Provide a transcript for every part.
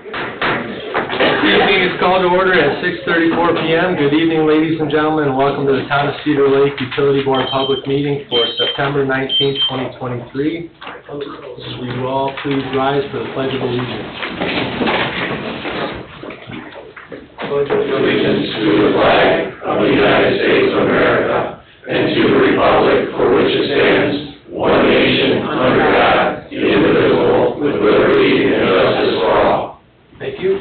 The meeting is called to order at 6:34 p.m. Good evening, ladies and gentlemen, and welcome to the Town of Cedar Lake Utility Board public meeting for September 19, 2023. Will you all please rise for the Pledge of Allegiance? Pledge of allegiance to the flag of the United States of America and to the republic for which it stands, one nation, under God, indivisible, with liberty and justice for all. Thank you.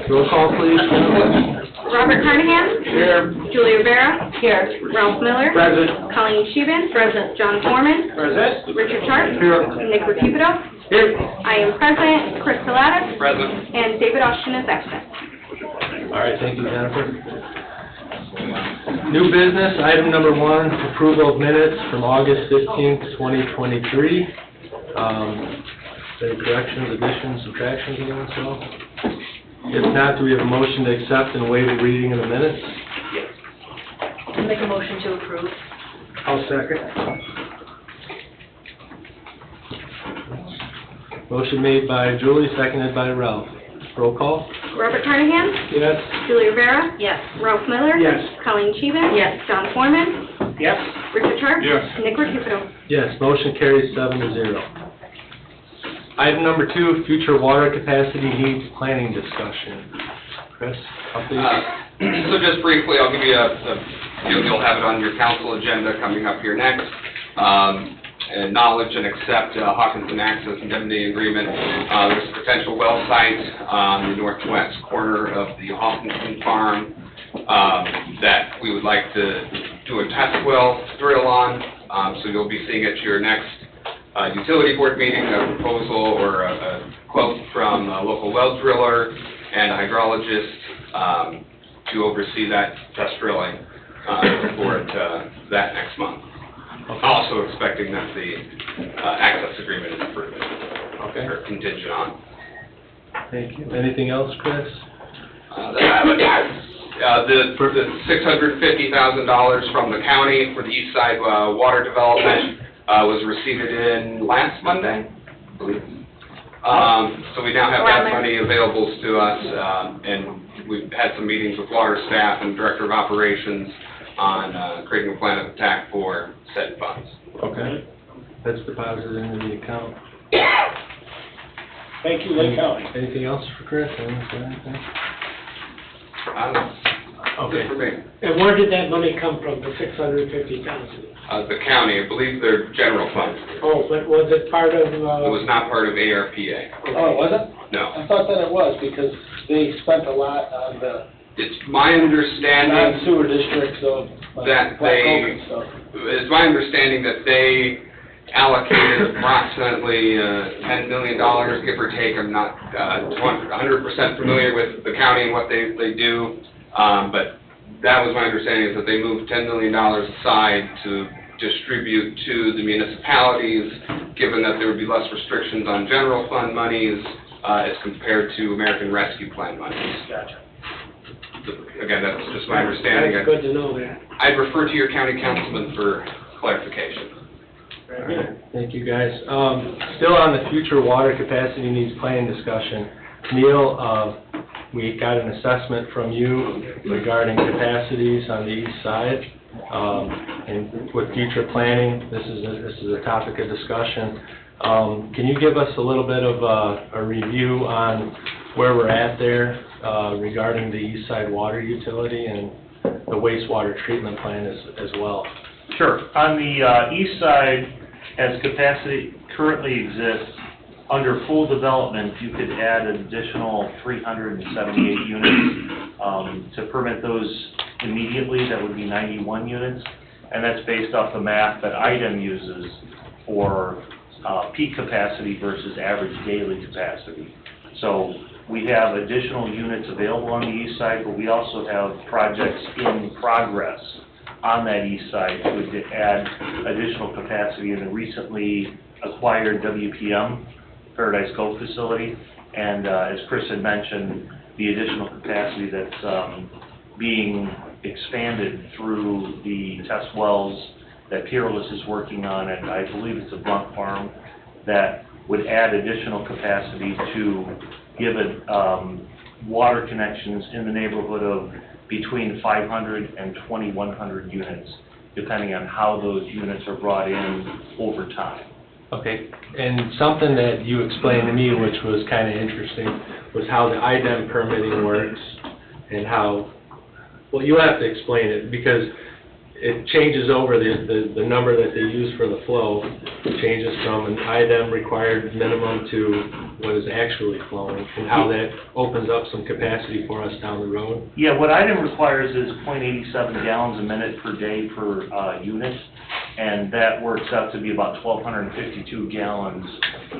Roll call, please. Robert Carnahan. Here. Julie Rivera. Here. Ralph Miller. Present. Colleen Sheehan. Present. John Foreman. Present. Richard Sharp. Here. Nick Rapido. Here. I am present. Chris Salatis. Present. And David Austin is absent. All right, thank you, Jennifer. New business, item number 1, approval of minutes from August 15th, 2023. Any corrections, additions, subtractions, anyone so? If not, do we have a motion to accept and waive the reading of the minutes? I'll make a motion to approve. I'll second. Motion made by Julie, seconded by Ralph. Roll call? Robert Carnahan. Yes. Julie Rivera. Yes. Ralph Miller. Yes. Colleen Sheehan. Yes. John Foreman. Yes. Richard Sharp. Yes. Nick Rapido. Yes, motion carries 7-0. Item number 2, future water capacity needs planning discussion. Chris, update? So just briefly, I'll give you you'll have it on your council agenda coming up here next. Acknowledge and accept Hawkinson Access Indemnity Agreement. There's a potential well site on the northwest corner of the Hawkinson Farm that we would like to do a test well drill on. So you'll be seeing at your next utility board meeting a proposal or a quote from a local well driller and a hydrologist to oversee that test drilling for that next month. Okay. Also expecting that the access agreement is approved, okay, or contingent on. Thank you. Anything else, Chris? The $650,000 from the county for the east side water development was received in last Monday, I believe. So we now have that money available to us, and we've had some meetings with water staff and director of operations on creating a plan of attack for said funds. Okay. That's deposited into the account. Thank you, Lake County. Anything else for Chris? Anything? Okay. For me. And where did that money come from, the $650,000? The county, I believe their general fund. Oh, but was it part of? It was not part of ARPA. Oh, it wasn't? No. I thought that it was because they spent a lot on the It's my understanding non-sewer districts of that it's my understanding that they allocated approximately $10 million, give or take. I'm not 100% familiar with the county and what they do, but that was my understanding, is that they moved $10 million aside to distribute to the municipalities, given that there would be less restrictions on general fund monies as compared to American Rescue Plan monies. Gotcha. Again, that's just my understanding. That's good to know that. I'd refer to your county councilman for clarification. All right. Thank you, guys. Still on the future water capacity needs planning discussion. Neil, we got an assessment from you regarding capacities on the east side. And with future planning, this is a topic of discussion. Can you give us a little bit of a review on where we're at there regarding the east side water utility and the wastewater treatment plant as well? Sure. On the east side, as capacity currently exists, under full development, you could add an additional 378 units. To permit those immediately, that would be 91 units, and that's based off the math that IDEM uses for peak capacity versus average daily capacity. So we have additional units available on the east side, but we also have projects in progress on that east side to add additional capacity in the recently acquired WPM, Paradise Cove facility, and as Chris had mentioned, the additional capacity that's being expanded through the test wells that Peerless is working on, and I believe it's a Blunt Farm that would add additional capacity to give it water connections in the neighborhood of between 500 and 2,100 units, depending on how those units are brought in over time. Okay, and something that you explained to me, which was kind of interesting, was how the IDEM permitting works and how, well, you have to explain it because it changes over the number that they use for the flow. It changes from an IDEM required minimum to what is actually flowing, and how that opens up some capacity for us down the road. Yeah, what IDEM requires is .87 gallons a minute per day per unit, and that works out to be about 1,252 gallons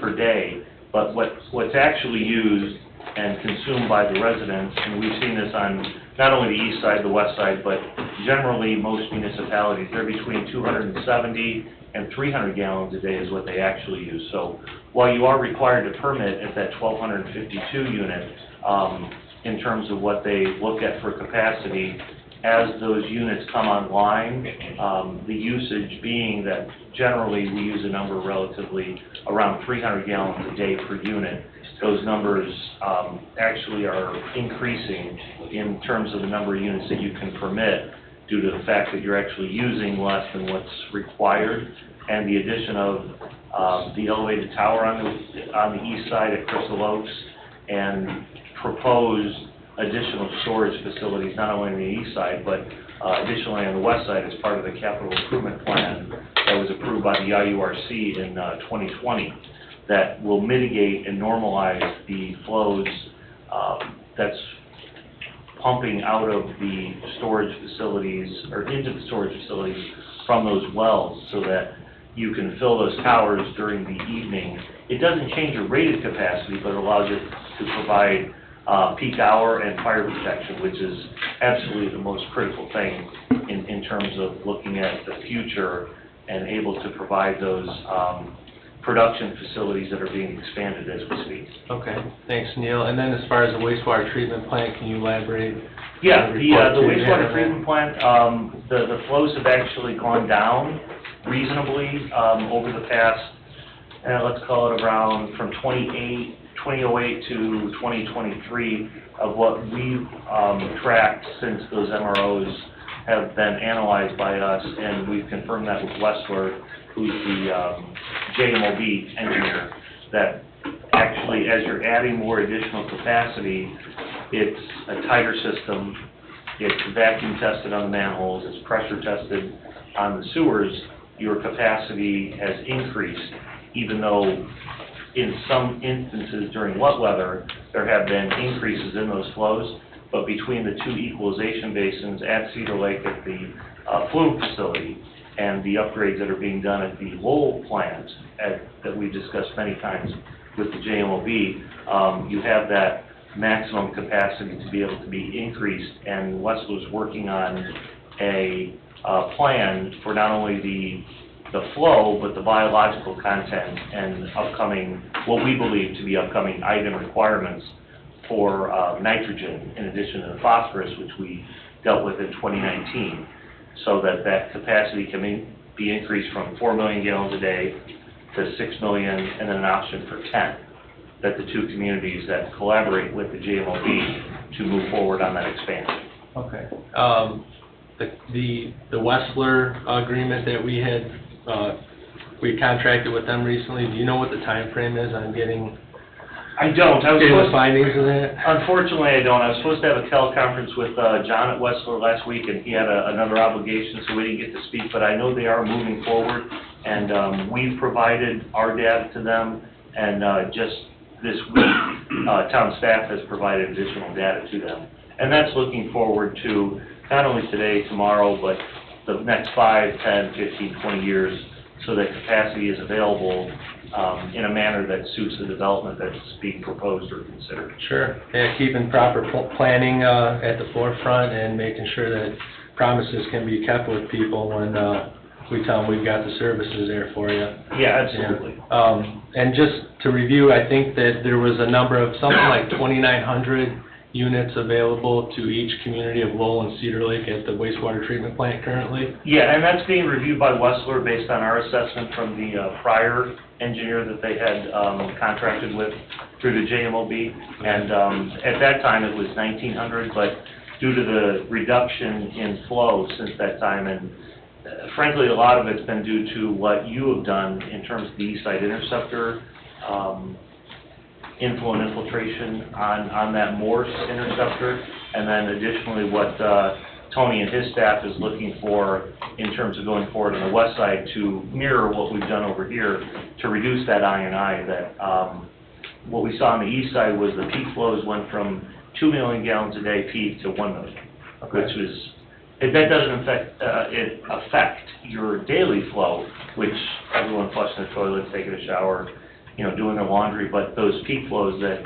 per day. But what's actually used and consumed by the residents, and we've seen this on not only the east side, the west side, but generally most municipalities, they're between 270 and 300 gallons a day is what they actually use. So while you are required to permit at that 1,252 unit, in terms of what they look at for capacity, as those units come online, the usage being that generally we use a number relatively around 300 gallons a day per unit, those numbers actually are increasing in terms of the number of units that you can permit due to the fact that you're actually using less than what's required, and the addition of the elevated tower on the east side at Crystal Oaks and proposed additional storage facilities, not only on the east side, but additionally on the west side as part of the capital improvement plan that was approved by the IURC in 2020, that will mitigate and normalize the flows that's pumping out of the storage facilities, or into the storage facilities from those wells, so that you can fill those towers during the evening. It doesn't change your rated capacity, but it allows you to provide peak hour and fire protection, which is absolutely the most critical thing in terms of looking at the future and able to provide those production facilities that are being expanded as we speak. Okay, thanks, Neil. And then as far as the wastewater treatment plant, can you elaborate? Yeah, the Report to wastewater that. treatment plant, the flows have actually gone down reasonably over the past, let's call it around from 2008 to 2023 of what we've tracked since those MROs have been analyzed by us, and we've confirmed that with Westler, who's the JMOB engineer, that actually as you're adding more additional capacity, it's a tighter system, it's vacuum tested on the manholes, it's pressure tested on the sewers, your capacity has increased, even though in some instances during wet weather, there have been increases in those flows, but between the two equalization basins at Cedar Lake at the flume facility and the upgrades that are being done at the Lowell plant that we've discussed many times with the JMOB, you have that maximum capacity to be able to be increased, and Westler's working on a plan for not only the flow, but the biological content and upcoming, what we believe to be upcoming item requirements for nitrogen, in addition to the phosphorus, which we dealt with in 2019, so that that capacity can be increased from 4 million gallons a day to 6 million, and then an option for 10, that the two communities that collaborate with the JMOB to move forward on that expansion. Okay. The Westler agreement that we had, we contracted with them recently, do you know what the time frame is on getting I don't. the findings of that? Unfortunately, I don't. I was supposed to have a teleconference with John at Westler last week, and he had another obligation, so we didn't get to speak, but I know they are moving forward, and we've provided our data to them, and just this week, town staff has provided additional data to them. And that's looking forward to not only today, tomorrow, but the next 5, 10, 15, 20 years, so that capacity is available in a manner that suits the development that's being proposed or considered. Sure. Yeah, keeping proper planning at the forefront and making sure that promises can be kept with people when we tell them we've got the services there for you. Yeah, absolutely. And just to review, I think that there was a number of something like 2,900 units available to each community of Lowell and Cedar Lake at the wastewater treatment plant currently? Yeah, and that's being reviewed by Wessler based on our assessment from the prior engineer that they had contracted with through the JMOB. And at that time, it was 1,900, but due to the reduction in flow since that time, and frankly, a lot of it's been due to what you have done in terms of the east side interceptor, inflow and infiltration on that Morse interceptor, and then additionally what Tony and his staff is looking for in terms of going forward on the west side to mirror what we've done over here to reduce that I&I. That what we saw on the east side was the peak flows went from 2 million gallons a day peak to 1 million, which was, that doesn't affect your daily flow, which everyone flushing their toilets, taking a shower, doing their laundry, but those peak flows that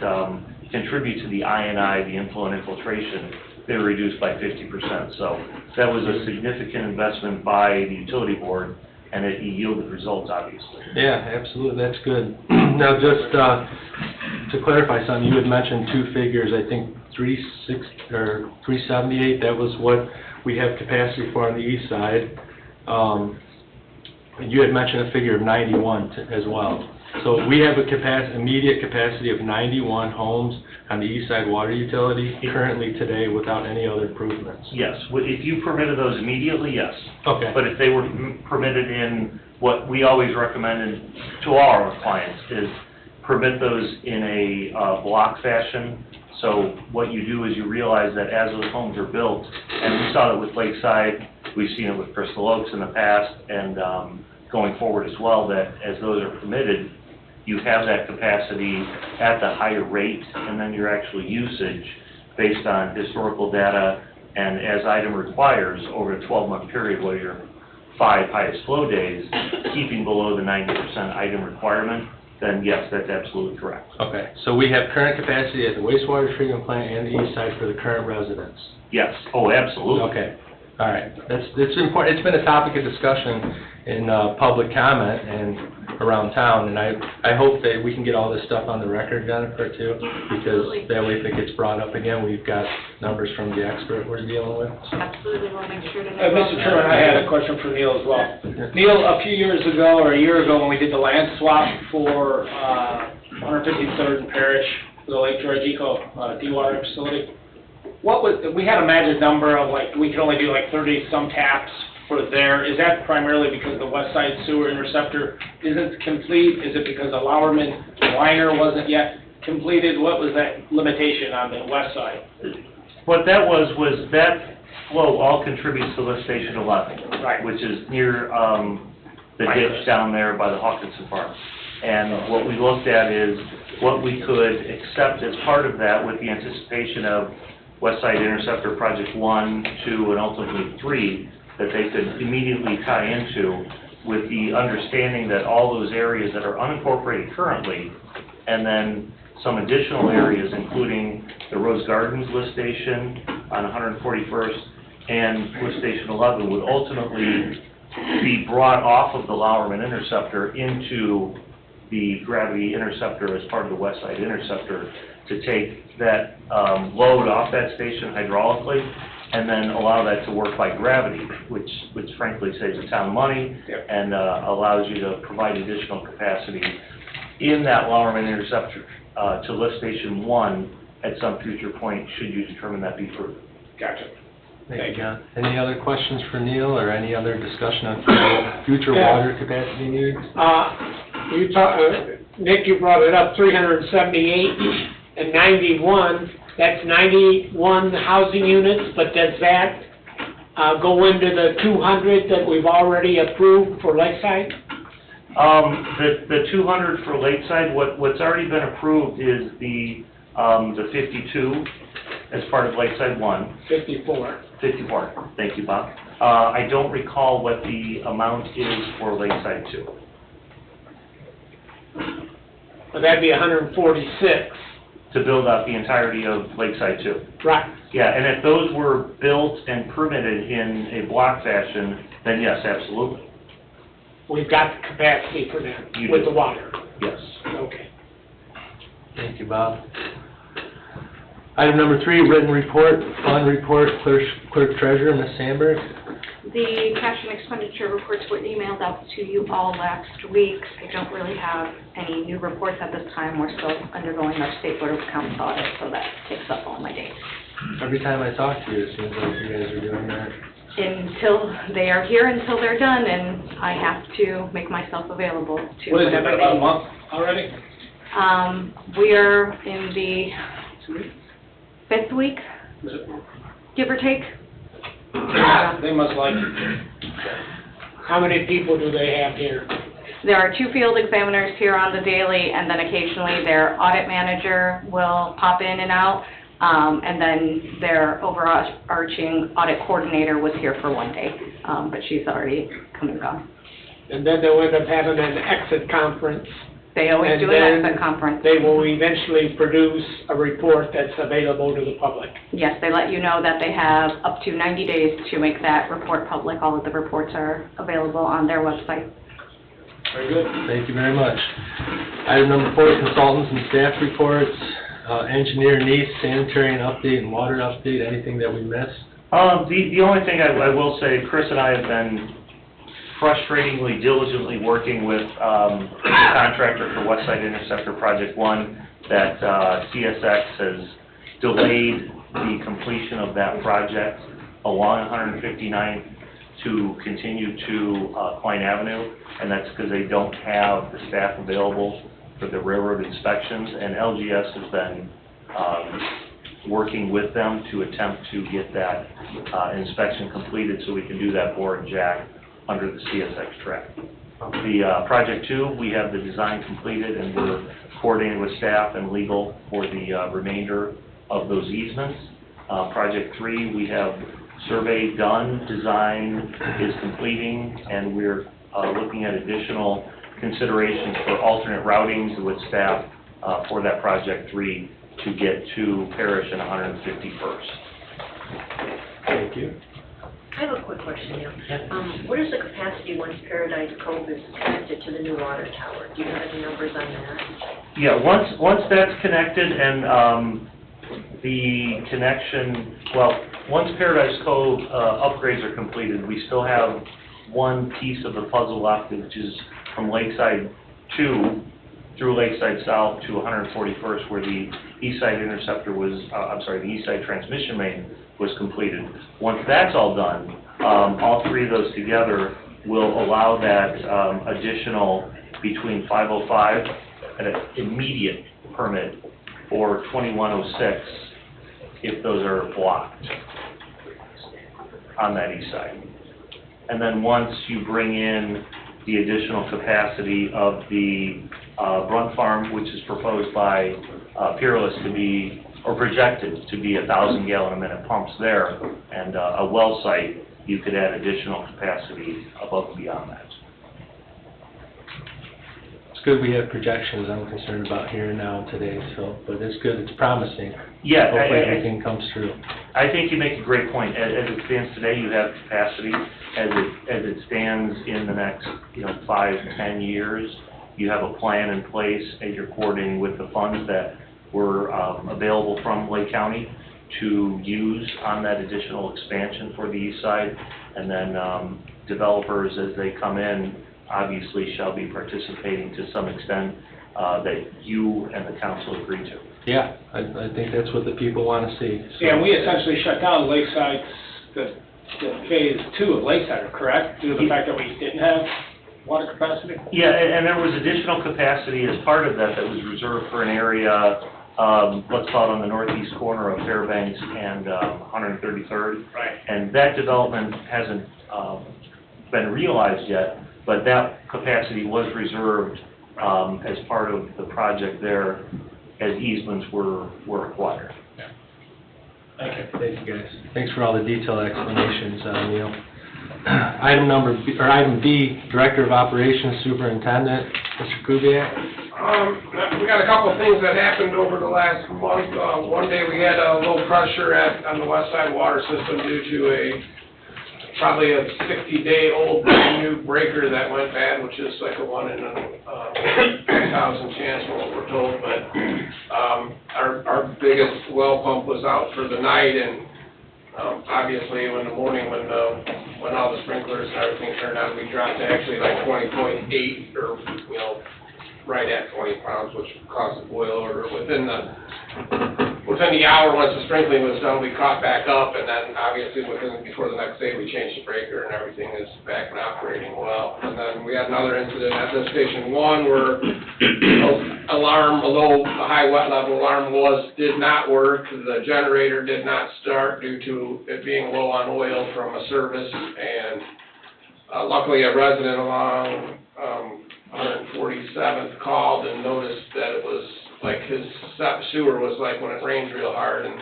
contribute to the I&I, the inflow and infiltration, they were reduced by 50%. So that was a significant investment by the utility board, and it yielded results, obviously. Yeah, absolutely, that's good. Now, just to clarify something, you had mentioned two figures, I think 378, that was what we have capacity for on the east side. You had mentioned a figure of 91 as well. So we have a immediate capacity of 91 homes on the east side water utility currently today without any other improvements. Yes, if you permitted those immediately, yes. Okay. But if they were permitted in, what we always recommend to all our clients is permit those in a block fashion. So what you do is you realize that as those homes are built, and we saw that with Lakeside, we've seen it with Crystal Oaks in the past, and going forward as well, that as those are permitted, you have that capacity at the higher rate, and then your actual usage based on historical data, and as item requires, over a 12-month period, what are your 5 highest flow days, keeping below the 90% item requirement, then yes, that's absolutely correct. Okay, so we have current capacity at the wastewater treatment plant and the east side for the current residents? Yes, oh, absolutely. Okay, all right. It's important. It's been a topic of discussion in public comment and around town, and I hope that we can get all this stuff on the record, Jennifer, too, because Absolutely. that way if it gets brought up again, we've got numbers from the expert we're dealing with. So. Absolutely, we'll make sure to. Mr. Chairman, I had a question for Neil as well. Neil, a few years ago, or a year ago, when we did the land swap for 153rd and Parish, for the Lake George Eco dewatering facility, we had a magic number of like, we could only do like 30-some taps for there. Is that primarily because the west side sewer interceptor isn't complete? Is it because the Lowerman liner wasn't yet completed? What was that limitation on the west side? What that was that flow all contributes to lift station 11, Right. which is near the ditch down there by the Hawkinson Farm. And what we looked at is what we could accept as part of that with the anticipation of West Side Interceptor Project 1, 2, and ultimately 3, that they could immediately tie into, with the understanding that all those areas that are unincorporated currently, and then some additional areas, including the Rose Gardens lift station on 141st and lift station 11, would ultimately be brought off of the Lowerman Interceptor into the gravity interceptor as part of the West Side Interceptor to take that load off that station hydraulically, and then allow that to work by gravity, which frankly saves the town money and allows you to provide additional capacity in that Lowerman Interceptor to lift station 1 at some future point, should you determine that be prudent. Gotcha. Thank you, John. Any other questions for Neil, or any other discussion on future water capacity needs? Nick, you brought it up, 378 and 91, that's 91 housing units, but does that go into the 200 that we've already approved for Lakeside? The 200 for Lakeside, what's already been approved is the 52 as part of Lakeside 1. 54. 54, thank you, Bob. I don't recall what the amount is for Lakeside 2. Well, that'd be 146. To build out the entirety of Lakeside 2. Right. Yeah, and if those were built and permitted in a block fashion, then yes, absolutely. We've got the capacity for them You with do. the water. Yes. Okay. Thank you, Bob. Item number 3, written report, fund report, clerk treasurer, Ms. Sandberg. The cash and expenditure reports were emailed out to you all last week. I don't really have any new reports at this time. We're still undergoing our state board of accounts audit, so that takes up all my days. Every time I talk to you, it seems like you guys are doing that. Until they are here, until they're done, and I have to make myself available to What is it, whatever about a they month already? We are in the 5th week, give or take. They must like it. How many people do they have here? There are 2 field examiners here on the daily, and then occasionally their audit manager will pop in and out, and then their overarching audit coordinator was here for 1 day, but she's already come and gone. And then they'll end up having an exit conference. They always do an exit conference. They will eventually produce a report that's available to the public. Yes, they let you know that they have up to 90 days to make that report public. All of the reports are available on their website. Very good. Thank you very much. Item number 4, consultants and staff reports. Engineer Neese, sanitary and update and water update, anything that we missed? The only thing I will say, Chris and I have been frustratingly, diligently working with the contractor for West Side Interceptor Project 1, that CSX has delayed the completion of that project along 159 to continue to Klein Avenue, and that's because they don't have the staff available for the railroad inspections, and LGS has been working with them to attempt to get that inspection completed so we can do that bore and jack under the CSX track. The Project 2, we have the design completed, and we're coordinating with staff and legal for the remainder of those easements. Project 3, we have survey done, design is completing, and we're looking at additional considerations for alternate routings with staff for that Project 3 to get to Parish and 151st. Thank you. I have a quick question here. What is the capacity once Paradise Cove is connected to the new water tower? Do you have any numbers on that? Yeah, once that's connected and the connection, well, once Paradise Cove upgrades are completed, we still have one piece of the puzzle left, which is from Lakeside 2 through Lakeside South to 141st, where the East Side Interceptor was, the East Side Transmission Main was completed. Once that's all done, all 3 of those together will allow that additional between 505 and an immediate permit for 2106 if those are blocked on that east side. And then once you bring in the additional capacity of the Brunt Farm, which is proposed by Peerless to be, or projected to be 1,000-gallon-a-minute pumps there, and a well site, you could add additional capacity above and beyond that. It's good we have projections. I'm concerned about here and now today, so, but it's good, it's promising. Yeah, Hopefully everything comes through. I think you make a great point. As it stands today, you have capacity. As it stands in the next, 5 to 10 years, you have a plan in place, and you're coordinating with the funds that were available from Lake County to use on that additional expansion for the east side. And then developers, as they come in, obviously shall be participating to some extent that you and the council agree to. Yeah, I think that's what the people want to see. So. Yeah, we essentially shut down Lakeside, the phase 2 of Lakeside, correct? Due to the fact that we didn't have water capacity? Yeah, and there was additional capacity as part of that was reserved for an area, let's call it on the northeast corner of Fairbanks and 133rd. Right. And that development hasn't been realized yet, but that capacity was reserved as part of the project there as easements were acquired. Thank you. Thank you, guys. Thanks for all the detailed explanations, Neil. Item B, Director of Operations Superintendent, Mr. Kubiak. We got a couple of things that happened over the last month. One day we had a low pressure on the west side water system due to probably a 60-day-old brand new breaker that went bad, which is like a 1 in a 1,000 chance from what we're told. But our biggest well pump was out for the night, and obviously in the morning when all the sprinklers and everything turned on, we dropped to actually like 20.8 or, you know, right at 20 pounds, which caused the boil order. Within the hour, once the sprinkling was done, we caught back up, and then obviously before the next day, we changed the breaker and everything is back and operating well. And then we had another incident at lift station 1 where alarm, although the high wet level alarm did not work, the generator did not start due to it being low on oil from a service, and luckily a resident along 147th called and noticed that it was like his sewer was like when it rains real hard, and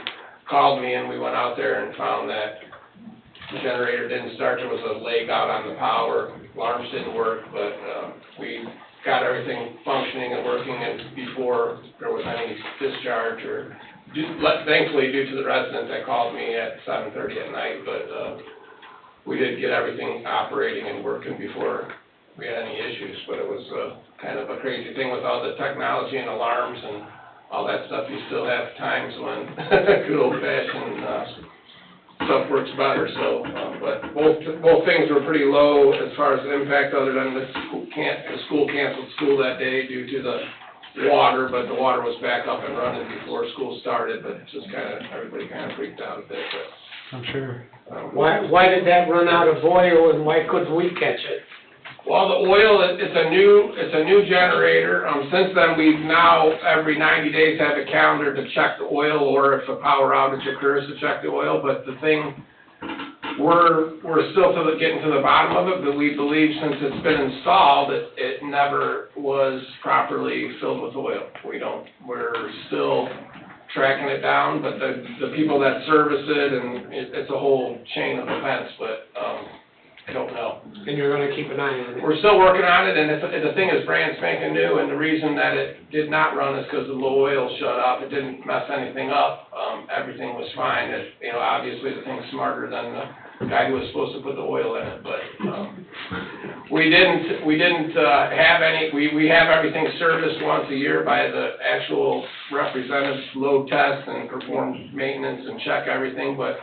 called me, and we went out there and found that the generator didn't start. There was a leg out on the power, alarms didn't work, but we got everything functioning and working and before there was any discharge or thankfully due to the resident that called me at 7:30 at night, but we did get everything operating and working before we had any issues. But it was kind of a crazy thing with all the technology and alarms and all that stuff. You still have times when good old fashioned stuff works better. So, but both things were pretty low as far as the impact, other than the school canceled school that day due to the water, but the water was back up and running before school started. But it's just everybody kind of freaked out a bit. But, I'm sure. Why did that run out of oil, and why couldn't we catch it? Well, the oil, it's a new generator. Since then, we've now, every 90 days, have a calendar to check the oil, or if a power outage occurs, to check the oil. But the thing, we're still getting to the bottom of it, but we believe since it's been installed, it never was properly filled with oil. We're still tracking it down, but the people that service it, and it's a whole chain of events, but, I don't know. And you're gonna keep an eye on it? We're still working on it, and the thing is brand spanking new, and the reason that it did not run is because the low oil shut off. It didn't mess anything up. Everything was fine. Obviously the thing's smarter than the guy who was supposed to put the oil in it, but, we didn't have any, we have everything serviced once a year by the actual representatives, load test and perform maintenance and check everything, but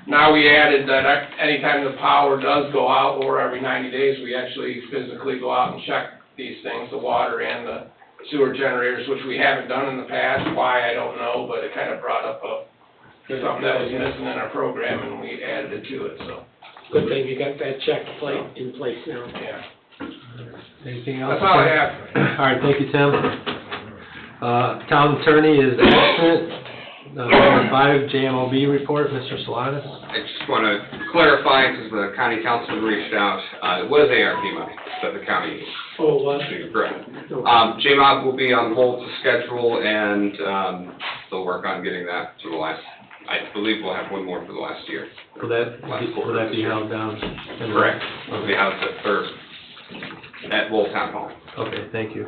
now we added that anytime the power does go out, or every 90 days, we actually physically go out and check these things, the water and the sewer generators, which we haven't done in the past. Why, I don't know, but it kind of brought up something that was missing in our program, and we added it to it, so. Good thing you got that check in place now. Yeah. Anything else? That's all I have. All right, thank you, Tim. Town attorney is absent. Number 5, JMOB report, Mr. Salatas. I just want to clarify, because the county councilman reached out, it was ARP money that the county used. Oh, what? Correct. JMOB will be on hold to schedule, and they'll work on getting that to the last, I believe we'll have one more for the last year. Will that be held down? Correct. It'll be housed at Wolf Town Hall. Okay, thank you.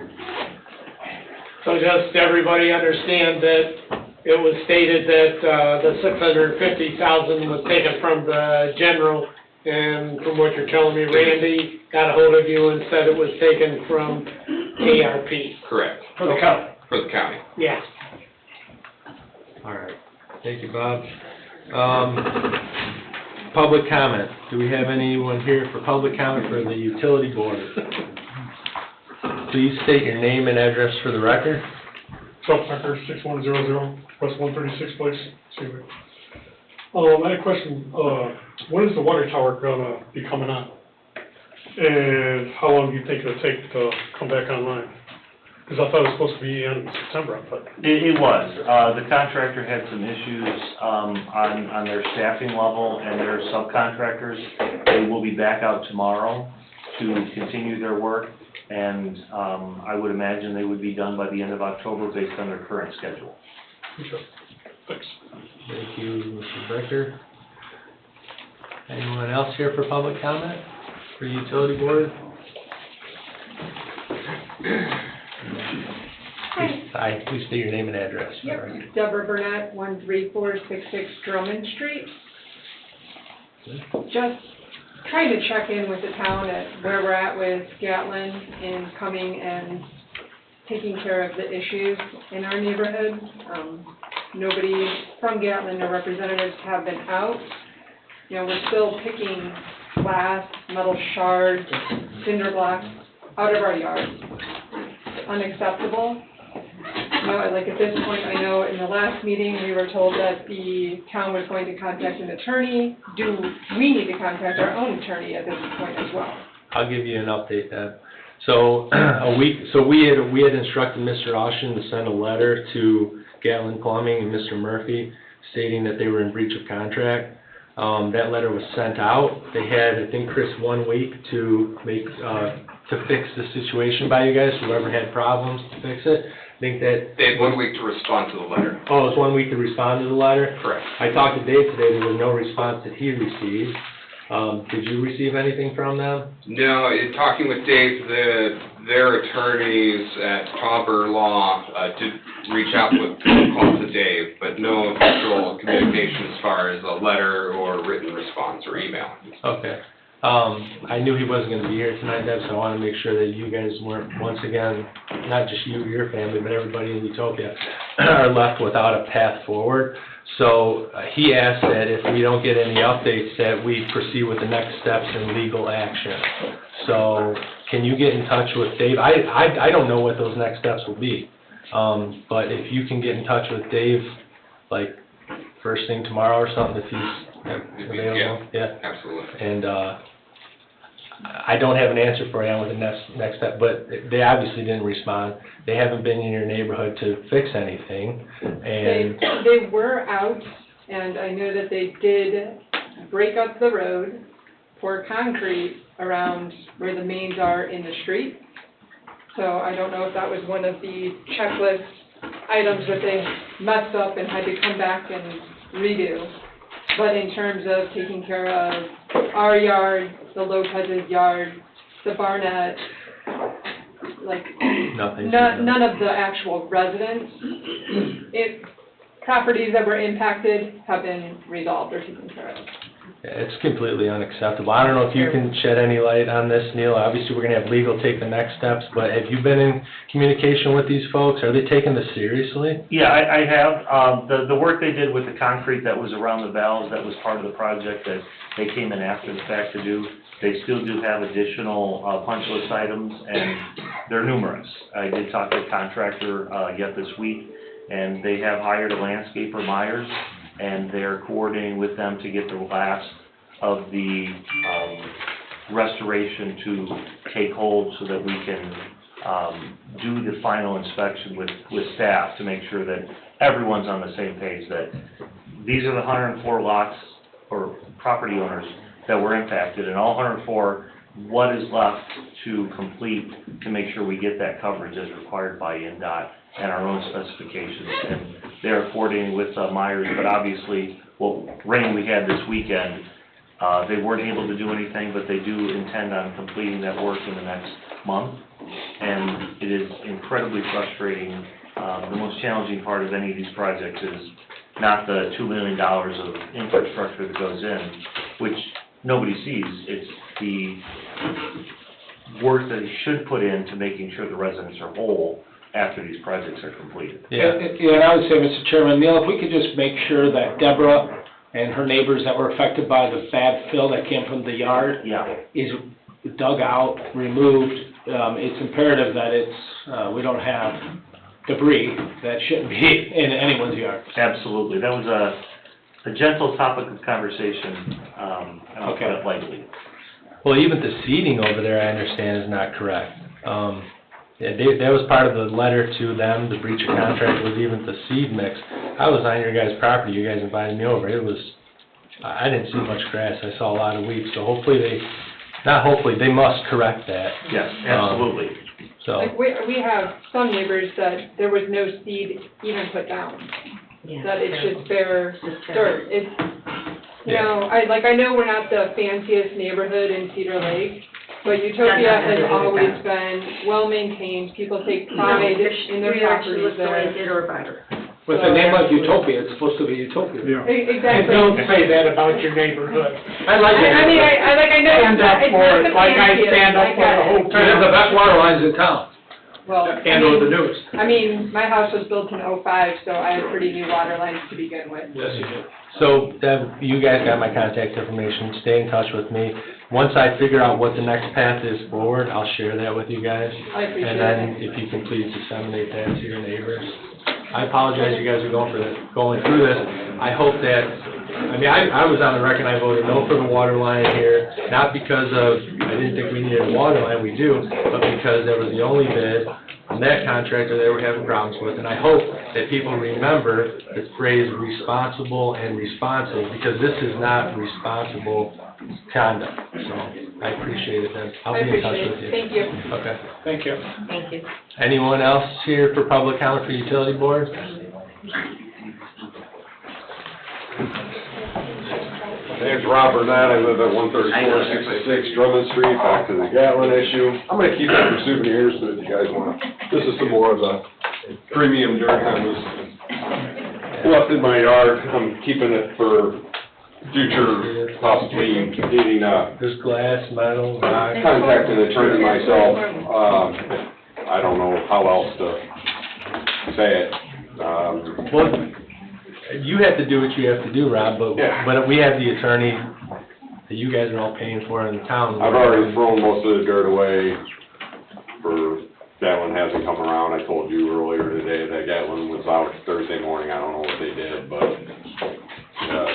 So just everybody understand that it was stated that the $650,000 was taken from the general, and from what you're telling me, Randy got a hold of you and said it was taken from ARP. Correct. For the county? For the county. Yeah. All right, thank you, Bob. Public comment. Do we have anyone here for public comment for the utility board? Please state your name and address for the record. Chuck Becker, 6100 West 136th Place, Seaway. I had a question, when is the water tower gonna be coming on? And how long do you think it'll take to come back online? Because I thought it was supposed to be in September, but. It was. The contractor had some issues on their staffing level and their subcontractors. They will be back out tomorrow to continue their work, and I would imagine they would be done by the end of October based on their current schedule. Okay, thanks. Thank you, Mr. Becker. Anyone else here for public comment for utility board? Hi, please state your name and address. Yep, Deborah Burnett, 13466 Drummond Street. Just trying to check in with the town at where we're at with Gatlin in coming and taking care of the issues in our neighborhood. nobody from Gatlin, no representatives have been out. You know, we're still picking glass, metal shards, cinder blocks out of our yards. It's unacceptable. You know, like at this point, I know in the last meeting, we were told that the town was going to contact an attorney. Do we need to contact our own attorney at this point as well? I'll give you an update, Deb. So, we had instructed Mr. Austin to send a letter to Gatlin Plumbing and Mr. Murphy stating that they were in breach of contract. That letter was sent out. They had, I think, Chris, 1 week to fix the situation by you guys, whoever had problems to fix it. I think that... They had 1 week to respond to the letter. Oh, it was 1 week to respond to the letter? Correct. I talked to Dave today, there was no response that he received. Did you receive anything from them? No, in talking with Dave, their attorneys at Tauber Law did reach out with call to Dave, but no official communication as far as a letter or written response or email. Okay. I knew he wasn't gonna be here tonight, Deb, so I wanna make sure that you guys weren't, once again, not just you, your family, but everybody in Utopia, are left without a path forward. So, he asked that if we don't get any updates, that we proceed with the next steps in legal action. So, can you get in touch with Dave? I don't know what those next steps will be. But if you can get in touch with Dave, like, first thing tomorrow or something, if he's available. Yeah. Absolutely. And, I don't have an answer for you on what the next step, but they obviously didn't respond. They haven't been in your neighborhood to fix anything, and... They were out, and I know that they did break up the road, pour concrete around where the mains are in the street. So I don't know if that was one of the checklist items that they messed up and had to come back and redo. But in terms of taking care of our yard, the Lopez's yard, the Barnett, like, Nothing. none of the actual residents, properties that were impacted have been resolved or taken care of. Yeah, it's completely unacceptable. I don't know if you can shed any light on this, Neil. Obviously, we're gonna have legal take the next steps, but have you been in communication with these folks? Are they taking this seriously? Yeah, I have. The work they did with the concrete that was around the valves, that was part of the project that they came in after the fact to do. They still do have additional punch list items, and they're numerous. I did talk to a contractor yet this week, and they have hired a landscaper, Myers, and they're coordinating with them to get the last of the restoration to take hold so that we can do the final inspection with staff to make sure that everyone's on the same page, that these are the 104 lots or property owners that were impacted, and all 104, what is left to complete to make sure we get that coverage as required by NDOT and our own specifications. And they're coordinating with Myers, but obviously, what rain we had this weekend, they weren't able to do anything, but they do intend on completing that work in the next month. And it is incredibly frustrating. The most challenging part of any of these projects is not the $2 million of infrastructure that goes in, which nobody sees. It's the work that they should put into making sure the residents are whole after these projects are completed. Yeah. And I would say, Mr. Chairman, Neil, if we could just make sure that Deborah and her neighbors that were affected by the bad fill that came from the yard Yeah. is dug out, removed. It's imperative that it's, we don't have debris that shouldn't be in anyone's yard. Absolutely. That was a gentle topic of conversation. I don't put it lightly. Well, even the seeding over there, I understand, is not correct. Yeah, that was part of the letter to them, the breach of contract was even the seed mix. I was on your guys' property, you guys invited me over, it was, I didn't see much grass, I saw a lot of weeds, so hopefully they must correct that. Yes, absolutely. So, Like, we have some neighbors that there was no seed even put down, that it's just bare dirt. It's, you know, I know we're not the fanciest neighborhood in Cedar Lake, but Utopia has always been well-maintained, people take pride in their properties there. With the name of Utopia, it's supposed to be Utopia. Exactly. And don't say that about your neighborhood. I like it. I mean, I know Stand up it's for not it, the like I fanciest, stand up I for get the it. whole They have the best water lines in town. well, I Handle the mean, news. I mean, my house was built in '05, so I had pretty new water lines to begin with. Yes, you do. So, Deb, you guys got my contact information, stay in touch with me. Once I figure out what the next path is forward, I'll share that with you guys. I appreciate And then it. if you can please disseminate that to your neighbors. I apologize you guys are going through this. I hope that, I mean, I was on the record, I voted no for the water line here, not because of, I didn't think we needed a water line, we do, but because that was the only bid from that contractor they were having problems with. And I hope that people remember the phrase responsible and responsive, because this is not responsible conduct. So I appreciate it then. I'll I be in touch appreciate with you. it, thank you. Okay. Thank you. Thank you. Anyone else here for public comment for utility board? My name's Rob Burnett, I live at 13466 Drummond Street, back to the Gatlin issue. I'm gonna keep it for souvenirs, but if you guys want, this is some more of the premium dirt that was left in my yard. I'm keeping it for future, possibly needing, There's glass, metal, rock. contact an attorney myself. I don't know how else to say it. Well, you have to do what you have to do, Rob, Yeah. but we have the attorney that you guys are all paying for in the town. I've already thrown most of the dirt away for, Gatlin hasn't come around. I told you earlier today that Gatlin was out Thursday morning. I don't know what they did, but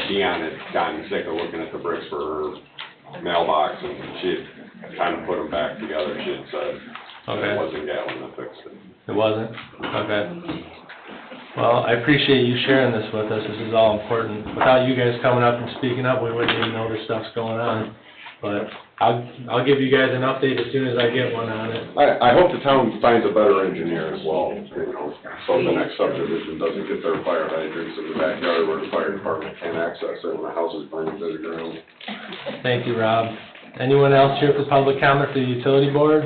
Deanne had gotten sick of looking at the bricks for her mailbox, and she had kind of put them back together. She had said Okay. it wasn't Gatlin that fixed it. It wasn't? Okay. Well, I appreciate you sharing this with us. This is all important. Without you guys coming up and speaking up, we wouldn't even know this stuff's going on. But I'll give you guys an update as soon as I get one on it. I hope the town finds a better engineer as well, you know, so the next subdivision doesn't get their fire hydrants in the backyard where the fire department can't access it when the house is burning to the ground. Thank you, Rob. Anyone else here for public comment for the utility board?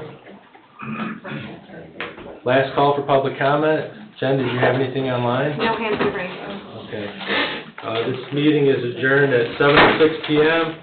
Last call for public comment. Jen, did you have anything online? No hands are raised. Okay. This meeting is adjourned at 7:06 PM.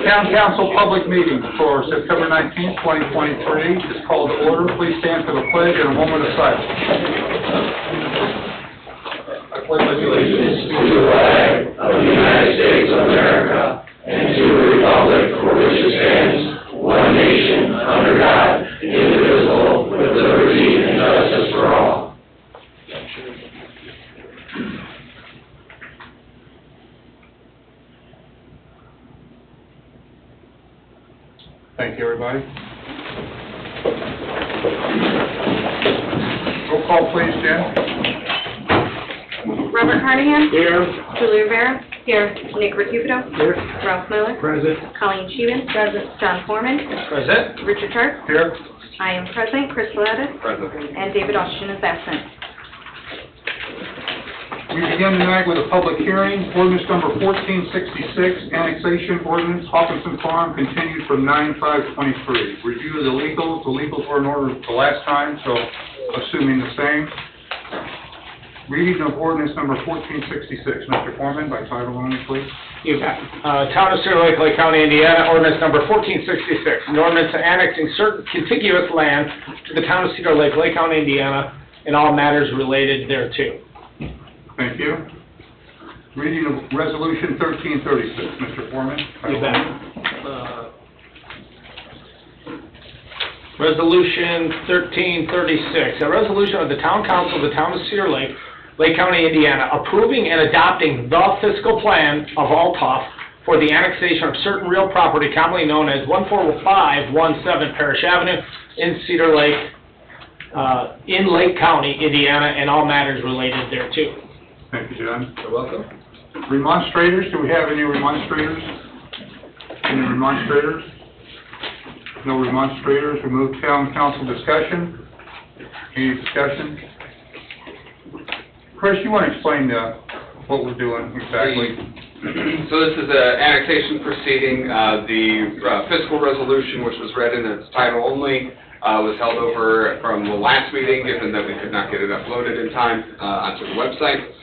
Town Council public meeting for September 19th, 2023 is called to order. Please stand for the pledge and a moment of silence. I pledge allegiance to the flag of the United States of America and to the republic for which it stands, one nation, under God, indivisible, with liberty and justice for all. Thank you, everybody. Roll call, please, Jen. Robert Carnahan? Here. Julie Rivera? Here. Nick Recupero? Here. Ralph Miller? Present. Colleen Sheehan? Present. John Foreman? Present. Richard Sharp? Here. I am present. Chris Leathers? Present. And David Austin is absent. We begin tonight with a public hearing, ordinance number 1466, annexation ordinance, Hawkinson Farm, continued from 9/5/23. Review of the legals were in order the last time, so assuming the same. Reading of ordinance number 1466, Mr. Foreman, by title only, please. You bet. Town of Cedar Lake, Lake County, Indiana, ordinance number 1466, an ordinance annexing certain contiguous land to the town of Cedar Lake, Lake County, Indiana, and all matters related thereto. Thank you. Reading of resolution 1336, Mr. Foreman. You bet. Resolution 1336, a resolution of the Town Council of the Town of Cedar Lake, Lake County, Indiana, approving and adopting the fiscal plan of Altough for the annexation of certain real property commonly known as 14517 Parish Avenue in Cedar Lake, in Lake County, Indiana, and all matters related thereto. Thank you, John. You're welcome. Remonstrators, do we have any remonstrators? Any remonstrators? No remonstrators. We move to town council discussion. Any discussion? Chris, you want to explain what we're doing exactly? So this is an annexation proceeding. The fiscal resolution, which was read in its title only, was held over from the last meeting, given that we could not get it uploaded in time onto the website.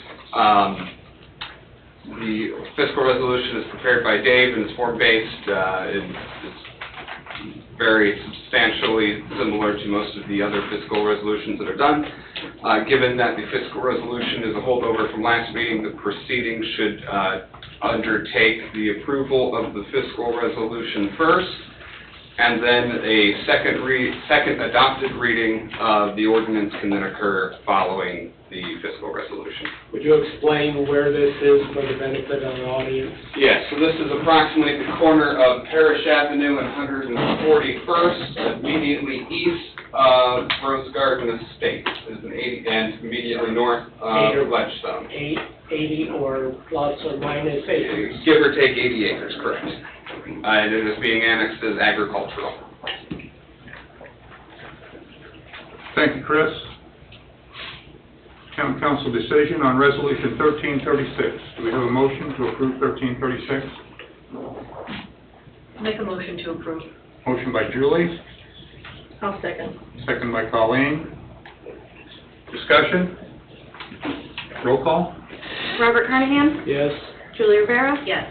The fiscal resolution is prepared by Dave and is form-based. It's very substantially similar to most of the other fiscal resolutions that are done. Given that the fiscal resolution is a holdover from last meeting, the proceeding should undertake the approval of the fiscal resolution first, and then a second adopted reading of the ordinance can then occur following the fiscal resolution. Would you explain where this is for the benefit of the audience? Yes, so this is approximately the corner of Parish Avenue and 141st, immediately east of Rose Garden Estates, and immediately north of Ledgestone. 80 or plus or minus acres? Give or take 80 acres, correct. And it is being annexed as agricultural. Thank you, Chris. Town council decision on resolution 1336. Do we have a motion to approve 1336? Make a motion to approve. Motion by Julie, I'll second. second by Colleen. Discussion? Roll call? Robert Carnahan? Yes. Julie Rivera? Yes.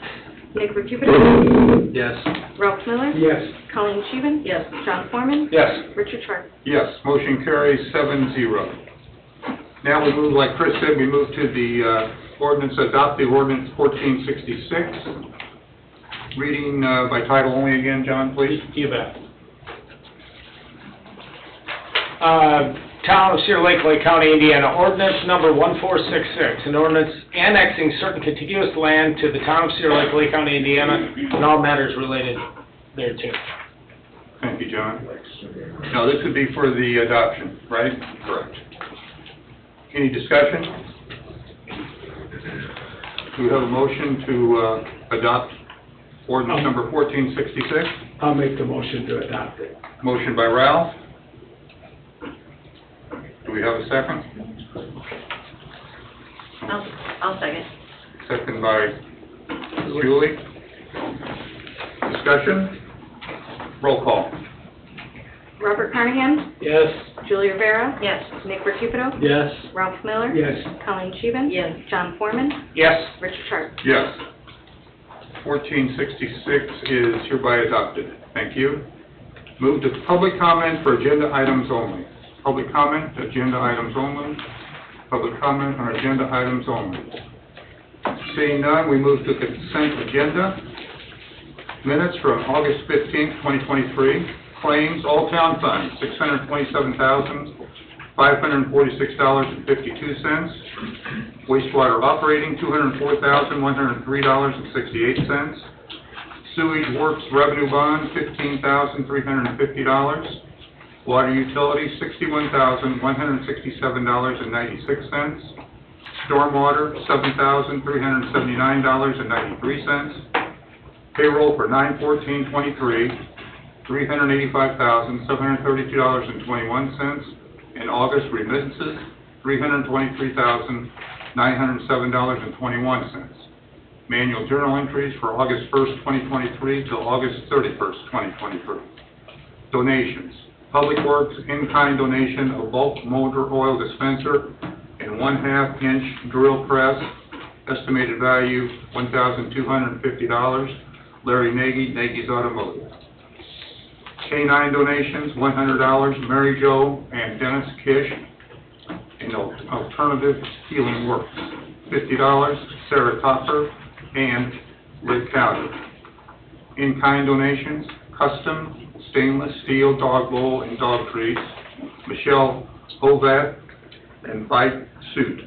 Nick Recupero? Yes. Ralph Miller? Yes. Colleen Sheehan? Yes. John Foreman? Yes. Richard Sharp? Yes, motion carries 7-0. Now we move, like Chris said, we move to the ordinance, adopt the ordinance 1466. Reading by title only again, John, please. You bet. Town of Cedar Lake, Lake County, Indiana, ordinance number 1466, an ordinance annexing certain contiguous land to the town of Cedar Lake, Lake County, Indiana, and all matters related thereto. Thank you, John. Now, this would be for the adoption, right? Correct. Any discussion? Do we have a motion to adopt ordinance number 1466? I'll make the motion to adopt it. Motion by Ralph. Do we have a second? I'll second. Second by Julie. Discussion? Roll call. Robert Carnahan? Yes. Julie Rivera? Yes. Nick Recupero? Yes. Ralph Miller? Yes. Colleen Sheehan? Yes. John Foreman? Yes. Richard Sharp? Yes. 1466 is hereby adopted. Thank you. Move to public comment for agenda items only. Public comment, agenda items only. Public comment on agenda items only. Seeing none, we move to consent agenda. Minutes from August 15th, 2023. Claims, all town funds, $627,546.52. Wastewater operating, $204,103.68. Sewage works revenue bond, $15,350. Water utilities, $61,167.96. Stormwater, $7,379.93. Payroll for 9/14/23, $385,732.21. And August remittances, $323,907.21. Manual journal entries for August 1st, 2023 till August 31st, 2023. Donations. Public Works in-kind donation of bulk motor oil dispenser and 1/2 inch drill press, estimated value $1,250. Larry Nagy, Nagy's Automotive. K-9 donations, $100, Mary Jo and Dennis Kish, and Alternative Healing Works. $50, Sarah Topper and Rick Cowder. In-kind donations, custom stainless steel dog bowl and dog treats, Michelle Hovat and Bite Suit.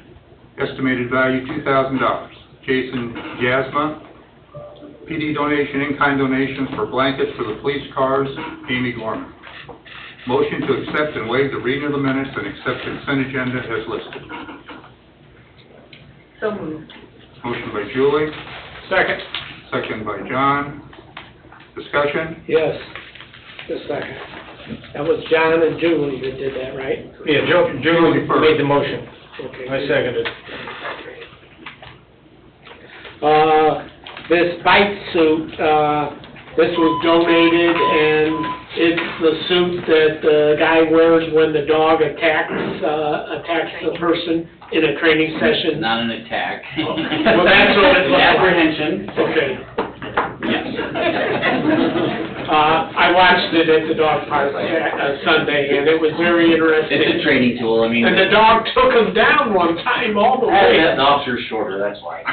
Estimated value $2,000. Jason Jasma. PD donation, in-kind donations for blankets for the police cars, Amy Gorman. Motion to accept and waive the reading of the minutes and accept consent agenda as listed. So moved. Motion by Julie, Second. second by John. Discussion? Yes. Just a second. That was John and Julie that did that, right? Yeah, Julie made the motion. Okay. I seconded. This bite suit, this was donated, and it's the suit that the guy wears when the dog attacks the person in a training session. Not an attack. Well, that's what it's like. Apprehension. Okay. Yes. I watched it at the dog park Sunday, and it was very interesting. It's a training tool, I mean. And the dog took him down one time all the way. The officer's shorter, that's why.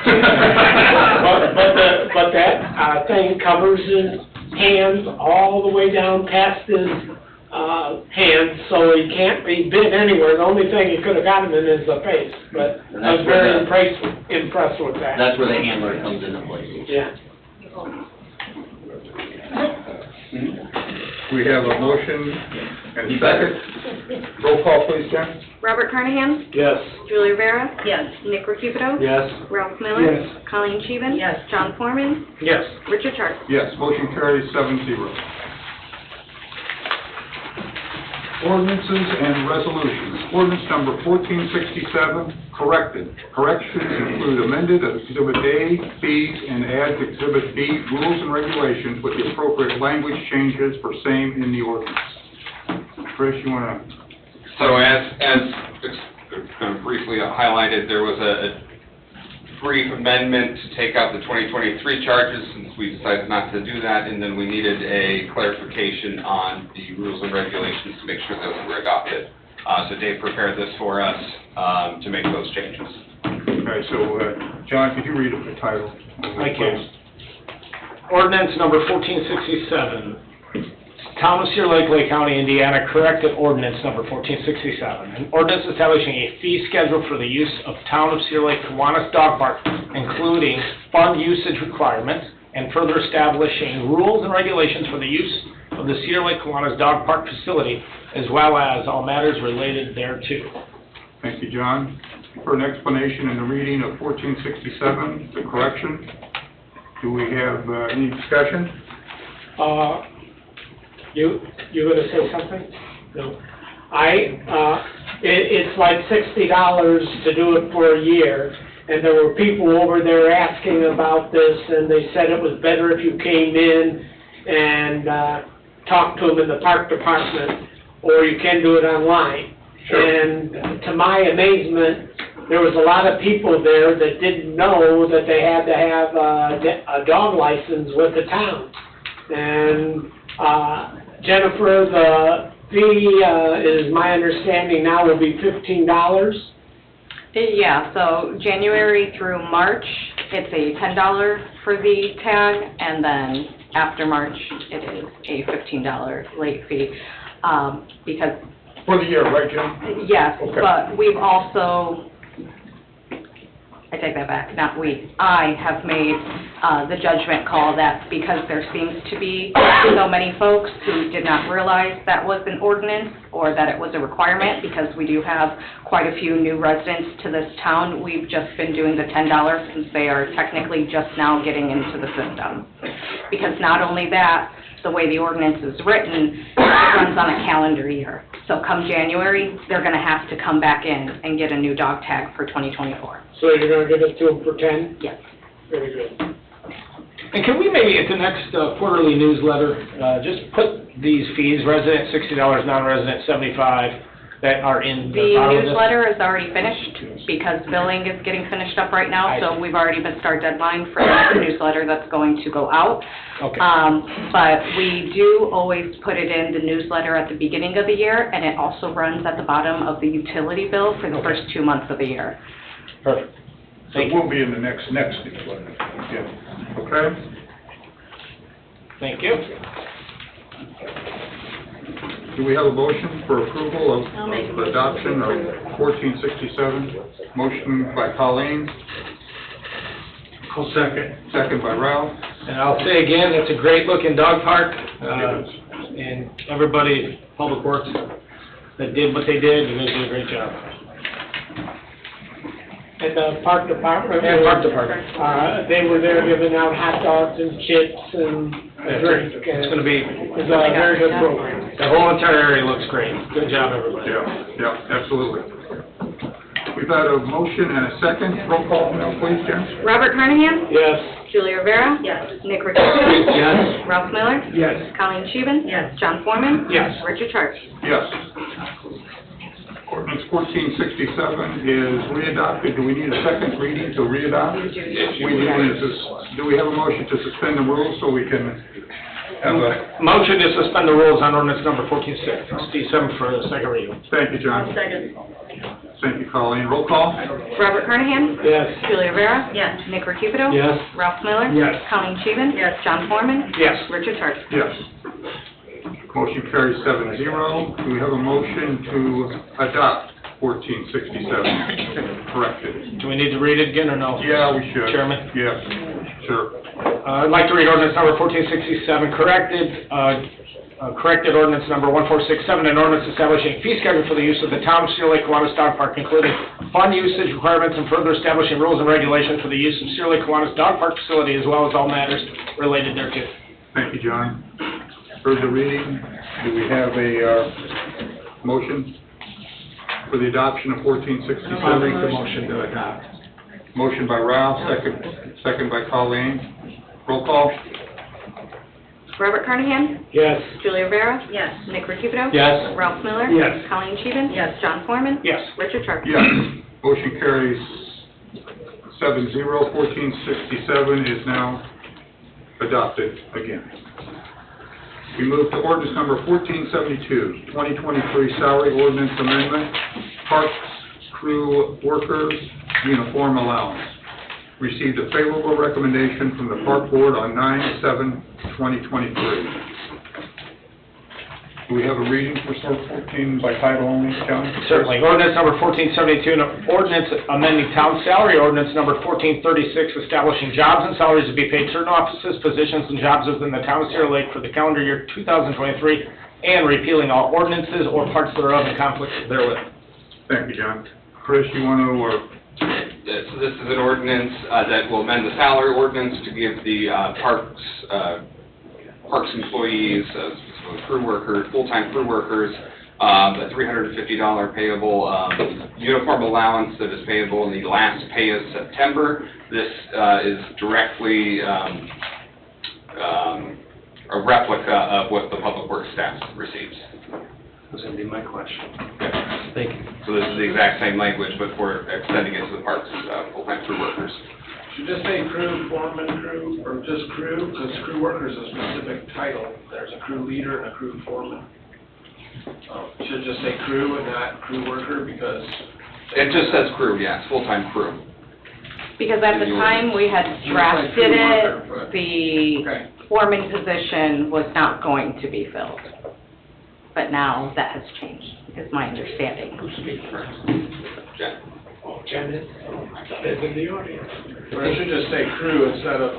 But that thing covers his hands all the way down past his hands, so he can't be bit anywhere. The only thing he could have got him in is the face. But I was very impressed with that. That's where the handler comes into place. Yeah. We have a motion and a second. Roll call, please, Jen. Robert Carnahan? Yes. Julie Rivera? Yes. Nick Recupero? Yes. Ralph Miller? Yes. Colleen Scheeben? Yes. John Foreman? Yes. Richard Sharp? Yes, motion carries 7-0. Ordinances and resolutions. Ordinance number 1467, corrected. Corrections include amended Exhibit A, fees, and add to Exhibit B, rules and regulations with the appropriate language changes for same in the ordinance. Chris, you want to? So as kind of briefly highlighted, there was a brief amendment to take out the 2023 charges, since we decided not to do that, and then we needed a clarification on the rules and regulations to make sure those were adopted. So Dave prepared this for us to make those changes. Okay, so, John, could you read the title? I can. Ordinance number 1467. Town of Cedar Lake, Lake County, Indiana, corrected ordinance number 1467. An ordinance establishing a fee schedule for the use of Town of Cedar Lake Kiwanis Dog Park, including fund usage requirements, and further establishing rules and regulations for the use of the Cedar Lake Kiwanis Dog Park facility, as well as all matters related thereto. Thank you, John. For an explanation and the reading of 1467, the correction, do we have any discussion? You gonna say something? No. It's like $60 to do it for a year, and there were people over there asking about this, and they said it was better if you came in and talked to them in the park department, or you can do it online. Sure. And to my amazement, there was a lot of people there that didn't know that they had to have a dog license with the town. And, Jennifer, the fee, is my understanding now will be $15. Yeah, so January through March, it's a $10 for the tag, and then after March, it is a $15 late fee. Because, For the year, right, Jim? yes, Okay. but we've also, I take that back, not we, I have made the judgment call that because there seems to be so many folks who did not realize that was an ordinance or that it was a requirement, because we do have quite a few new residents to this town, we've just been doing the $10 since they are technically just now getting into the system. Because not only that, the way the ordinance is written, it runs on a calendar year. So come January, they're gonna have to come back in and get a new dog tag for 2024. So you're gonna give it to them for 10? Yes. Very good. And can we maybe at the next quarterly newsletter, just put these fees, resident $60, non-resident $75, that are in the The bottom of this? newsletter is already finished because billing is getting finished up right now, so we've already missed our deadline for the newsletter that's going to go out. Okay. But we do always put it in the newsletter at the beginning of the year, and it also runs at the bottom of the utility bill for the first 2 months of the year. Perfect. So it will be in the next newsletter. Yeah. Okay? Thank you. Do we have a motion for approval of I'll make a motion. adoption of 1467? Motion by Colleen, I'll second. second by Ralph. And I'll say again, it's a great looking dog park, It is. and everybody, Public Works, that did what they did, and they did a great job. And the park department? And Park Department. They were there giving out hot dogs and chips and a drink. It's gonna be, It was a very good program. the whole entire area looks great. Good job, everybody. Yeah, absolutely. We've had a motion and a second. Roll call now, please, Jim. Robert Carnahan? Yes. Julia Rivera? Yes. Nick Riccotti? Yes. Ralph Miller? Yes. Colleen Scheven? Yes. John Foreman? Yes. Richard Sharp? Yes. Ordinance 1467 is readopted. Do we need a second reading to readopt? We do. Do we have a motion to suspend the rules so we can have a... Motion to suspend the rules on ordinance number 1467 for the second reading. Thank you, John. I'll second. Thank you, Colleen. Roll call? Robert Carnahan? Yes. Julia Rivera? Yes. Nick Riccotti? Yes. Ralph Miller? Yes. Colleen Scheven? Yes. John Foreman? Yes. Richard Sharp? Yes. Motion carries 7-0. Do we have a motion to adopt 1467 corrected? Do we need to read it again or no? Yeah, we should. Chairman? Yes, sure. I'd like to read ordinance number 1467 corrected, corrected ordinance number 1467, an ordinance establishing a fee schedule for the use of the town of Cedar Lake Kiwanis Dog Park, including fund usage requirements and further establishing rules and regulations for the use of Cedar Lake Kiwanis Dog Park facility as well as all matters related thereto. Thank you, John. Heard the reading. Do we have a motion for the adoption of 1467? I'll make the motion to adopt. Motion by Ralph, second by Colleen. Roll call? Robert Carnahan? Yes. Julia Rivera? Yes. Nick Riccotti? Yes. Ralph Miller? Yes. Colleen Scheven? Yes. John Foreman? Yes. Richard Sharp? Yes. Motion carries 7-0. 1467 is now adopted again. We move to ordinance number 1472, 2023 salary ordinance amendment, parks crew workers uniform allowance. Received a favorable recommendation from the park board on 9/7/2023. Do we have a reading for 14 by title only, John? Certainly. Ordinance number 1472, an ordinance amending town salary ordinance number 1436, establishing jobs and salaries to be paid certain offices, positions, and jobs within the town of Cedar Lake for the calendar year 2023, and repealing all ordinances or parts thereof in conflict therewith. Thank you, John. Chris, you want to, So this is an ordinance that will amend the salary ordinance to give the parks employees, crew workers, full-time crew workers, a $350 payable uniform allowance that is payable in the last pay of September. This is directly a replica of what the Public Works staff receives. was gonna be my question. Thank you. So this is the exact same language, but we're extending it to the parks, full-time crew workers. Should just say crew, foreman, crew, or just crew, because crew worker is a specific title. There's a crew leader and a crew foreman. Should just say crew and not crew worker, because It just says crew, yes, full-time crew. Because at the time we had drafted it, the Okay. foreman position was not going to be filled. But now that has changed, is my understanding. Jen? Jen is in the audience. or it should just say crew instead of,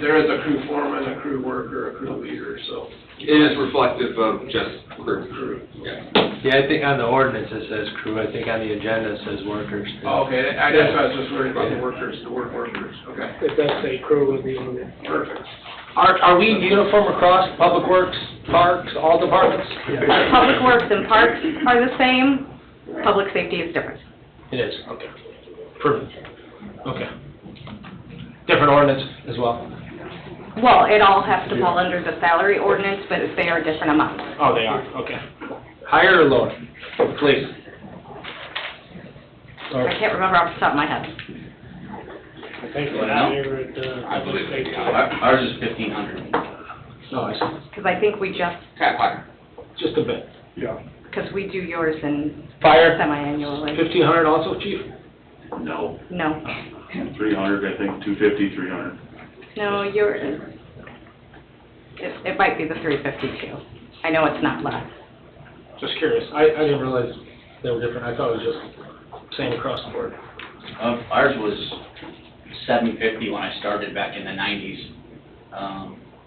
there is a crew foreman, a crew worker, a crew leader, so. It is reflective of just crew. Yeah. Yeah, I think on the ordinance it says crew, I think on the agenda it says workers. too. Oh, okay, I guess I was just worried about the workers, the word workers, okay, It does say crew in the audience. perfect. Are we uniform across Public Works, Parks, all departments? Public Works and Parks are the same, public safety is different. It is, okay. Okay. Different ordinance as well? Well, it all has to fall under the salary ordinance, but they are different amounts. Oh, they are, okay. Higher or lower? Please. I can't remember off the top of my head. I think Well, we're now- here at, I believe it, ours is 1,500. No, I see. Because I think we just, Tap higher. Just a bit. Yeah. because we do yours in Fire, semi-annually. 1,500 also, chief? No, No, 300, I think, 250, 300. no, yours, it might be the 352. I know it's not less. Just curious. I didn't realize they were different. I thought it was just same across the board. Ours was 750 when I started back in the 90s.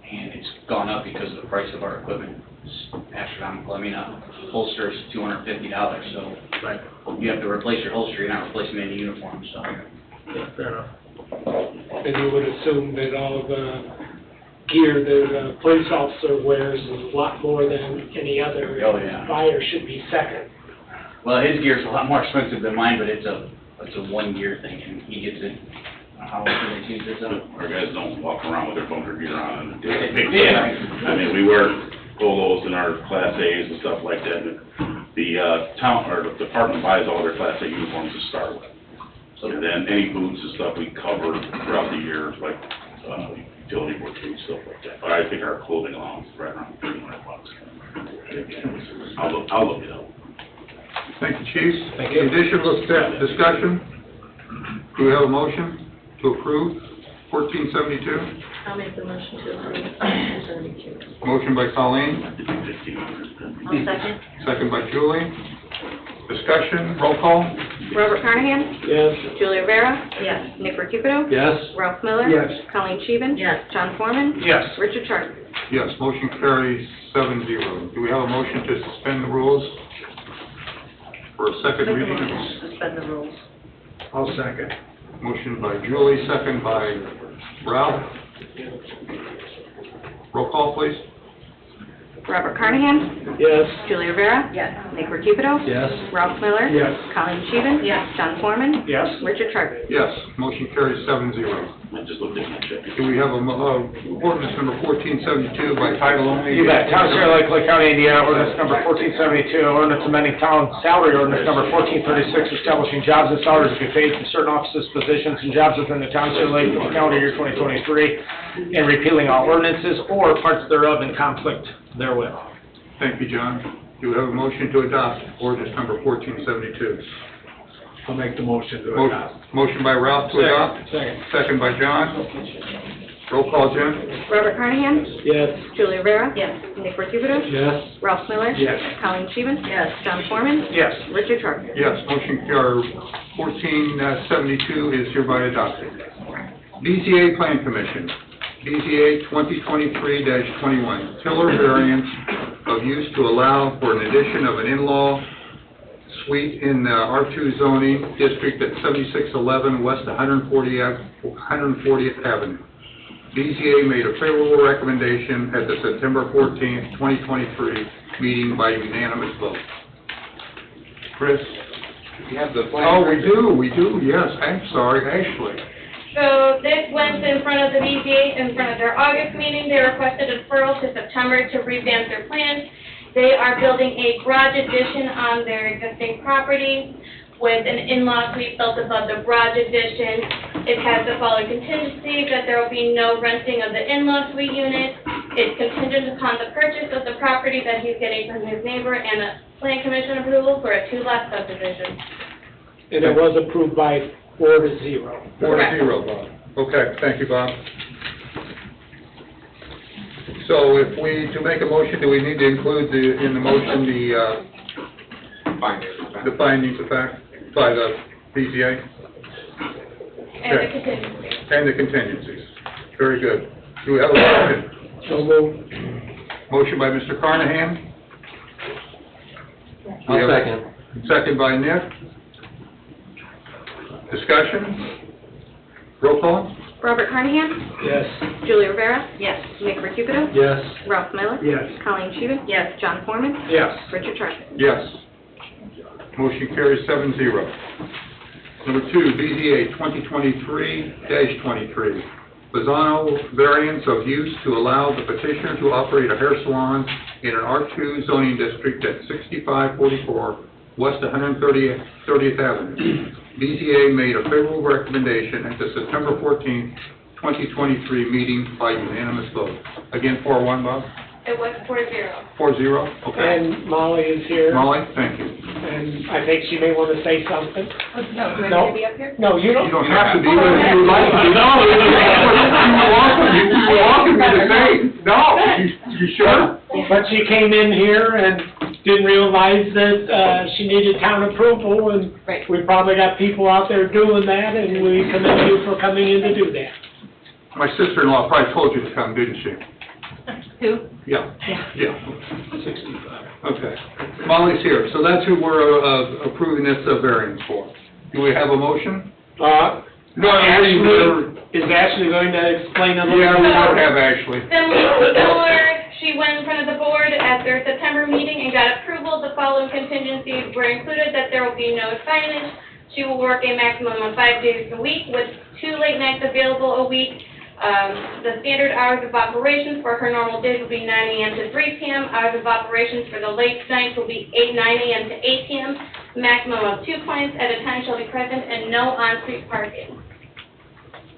And it's gone up because of the price of our equipment. It's astronomical. I mean, a holster is $250, so Right. you have to replace your holster, you're not replacing any uniforms, so. Yeah, fair enough. and you would assume that all the gear that a police officer wears is a lot more than any other. Oh, yeah. Fire should be second. Well, his gear's a lot more expensive than mine, but it's a one-year thing, and he gets it, how often they use this up? Our guys don't walk around with their bunker gear on on a daily basis. I mean, we wear polos in our Class A's and stuff like that. And the town, or the department buys all their Class A uniforms to start with. And then any boots and stuff we cover throughout the year, like utility work boots, stuff like that. But I think our clothing allowance is right around $300. I'll look it up. Thank you, chiefs. Additional discussion? Do we have a motion to approve 1472? I'll make the motion to approve 1472. Motion by Colleen, I'll second. second by Julie. Discussion, roll call? Robert Carnahan? Yes. Julie Rivera? Yes. Nick Recupero? Yes? Ralph Miller? Yes. Colleen Scheven? Yes. John Foreman? Yes. Richard Sharp? Yes, motion carries 7-0. Do we have a motion to suspend the rules for a second Make the reading? motion to suspend the rules. I'll second. Motion by Julie, second by Ralph. Roll call, please. Robert Carnahan? Yes. Julie Rivera? Yes. Nick Recupero? Yes? Ralph Miller? Yes. Colleen Scheven? Yes. John Foreman? Yes. Richard Sharp? Yes, motion carries 7-0. I just looked at my check. Do we have a, ordinance number 1472 by title only? You bet. Town of Sierra Lake, Clay County, Indiana, ordinance number 1472, ordinance amending town salary ordinance number 1436, establishing jobs and salaries to be paid for certain offices, positions, and jobs within the town of Sierra Lake for the calendar year 2023, and repealing all ordinances or parts thereof in conflict therewith. Thank you, John. Do we have a motion to adopt ordinance number 1472? I'll make the motion to Motion by Ralph to adopt, Second. second by John. Roll call, Jen? Robert Carnahan? Yes. Julie Rivera? Yes. Nick Recupero? Yes. Ralph Miller? Yes. Colleen Scheven? Yes. John Foreman? Yes. Richard Sharp? Yes, motion, or 1472 is hereby adopted. BZA Plan Commission, BZA 2023-21, tiller variance of use to allow for an addition of an in-law suite in the R2 zoning district at 7611 West 140th Avenue. BZA made a favorable recommendation at the September 14th, 2023 meeting by unanimous vote. Chris? You have the plan. Oh, we do, yes, I'm sorry, Ashley. So this went in front of the BZA in front of their August meeting. They requested a deferral to September to revamp their plans. They are building a garage addition on their existing property with an in-law suite built above the garage addition. It has the following contingencies, that there will be no renting of the in-law suite unit. It's contingent upon the purchase of the property that he's getting from his neighbor and a plan commission approval for a two-lot subdivision. And it was approved by 4-0. 4-0, Bob. Okay, thank you, Bob. So if we, to make a motion, do we need to include in the motion, the findings of fact by the BZA? And the contingencies. And the contingencies. Very good. Do we have a motion? So moved. Motion by Mr. Carnahan. I'll second. Second by Nick. Discussion? Roll call? Robert Carnahan? Yes. Julie Rivera? Yes. Nick Recupido? Yes. Ralph Miller? Yes. Colleen Scheven? Yes. John Foreman? Yes. Richard Sharp? Yes. Motion carries 7-0. Number 2, BZA 2023-23. Lozano variance of use to allow the petitioner to operate a hair salon in an R2 zoning district at 6544 West 130th Avenue. BZA made a favorable recommendation at the September 14th, 2023 meeting by unanimous vote. Again, 4-1, Bob? It was 4-0. 4-0, okay. And Molly is here, Molly, thank you. and I think she may want to say something. No, do I No. need to be up here? No, you don't. You don't have to be, but if you would like to. No, you're welcome to say, no, you sure? But she came in here and didn't realize that she needed town approval, and Right. we probably got people out there doing that, and we commend you for coming in to do that. My sister-in-law probably told you to come, didn't she? Who? Yeah. Yeah. 65. Okay. Molly's here, so that's who we're approving this variance for. Do we have a motion? No, Ashley, is Ashley going to explain a little? Yeah, we don't have Ashley. Similar before, she went in front of the board at their September meeting and got approval. The following contingencies were included, that there will be no signage. She will work a maximum of 5 days a week with 2 late nights available a week. The standard hours of operations for her normal days will be 9 a.m. to 3 p.m. Hours of operations for the late nights will be 9 a.m. to 8 p.m. Maximum of 2 clients at a time shall be present and no on-street parking.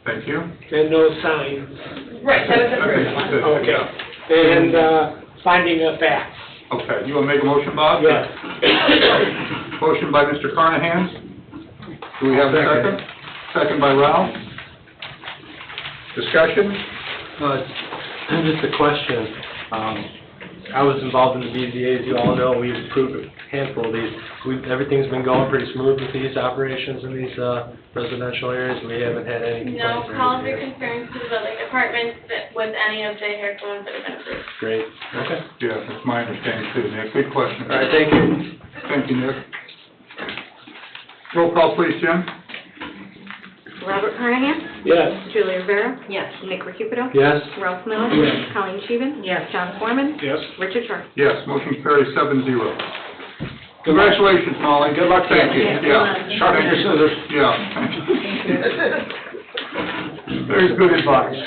Thank you. And no signs. Right, that was the first one. Okay. And finding of facts. Okay, you want to make a motion, Bob? Yes. Motion by Mr. Carnahan. Do we have a second? Second by Ralph. Discussion? Just a question. I was involved in the BZA, as you all know, we've approved a handful of these. Everything's been going pretty smooth with these operations in these residential areas. We haven't had any No complaints or calls or anything. concerns to the building department with any of the hair salons that have been approved. Great. Okay. Yeah, that's my understanding too, Nick. Good question. All right, thank you. Thank you, Nick. Roll call, please, Jim. Robert Carnahan? Yes. Julie Rivera? Yes. Nick Recupido? Yes? Ralph Miller? Yes. Colleen Scheven? Yes. John Foreman? Yes. Richard Sharp? Yes, motion carries 7-0. Congratulations, Molly. Good luck. Thank you. Yeah. Sharpen your scissors. Yeah. Very good advice.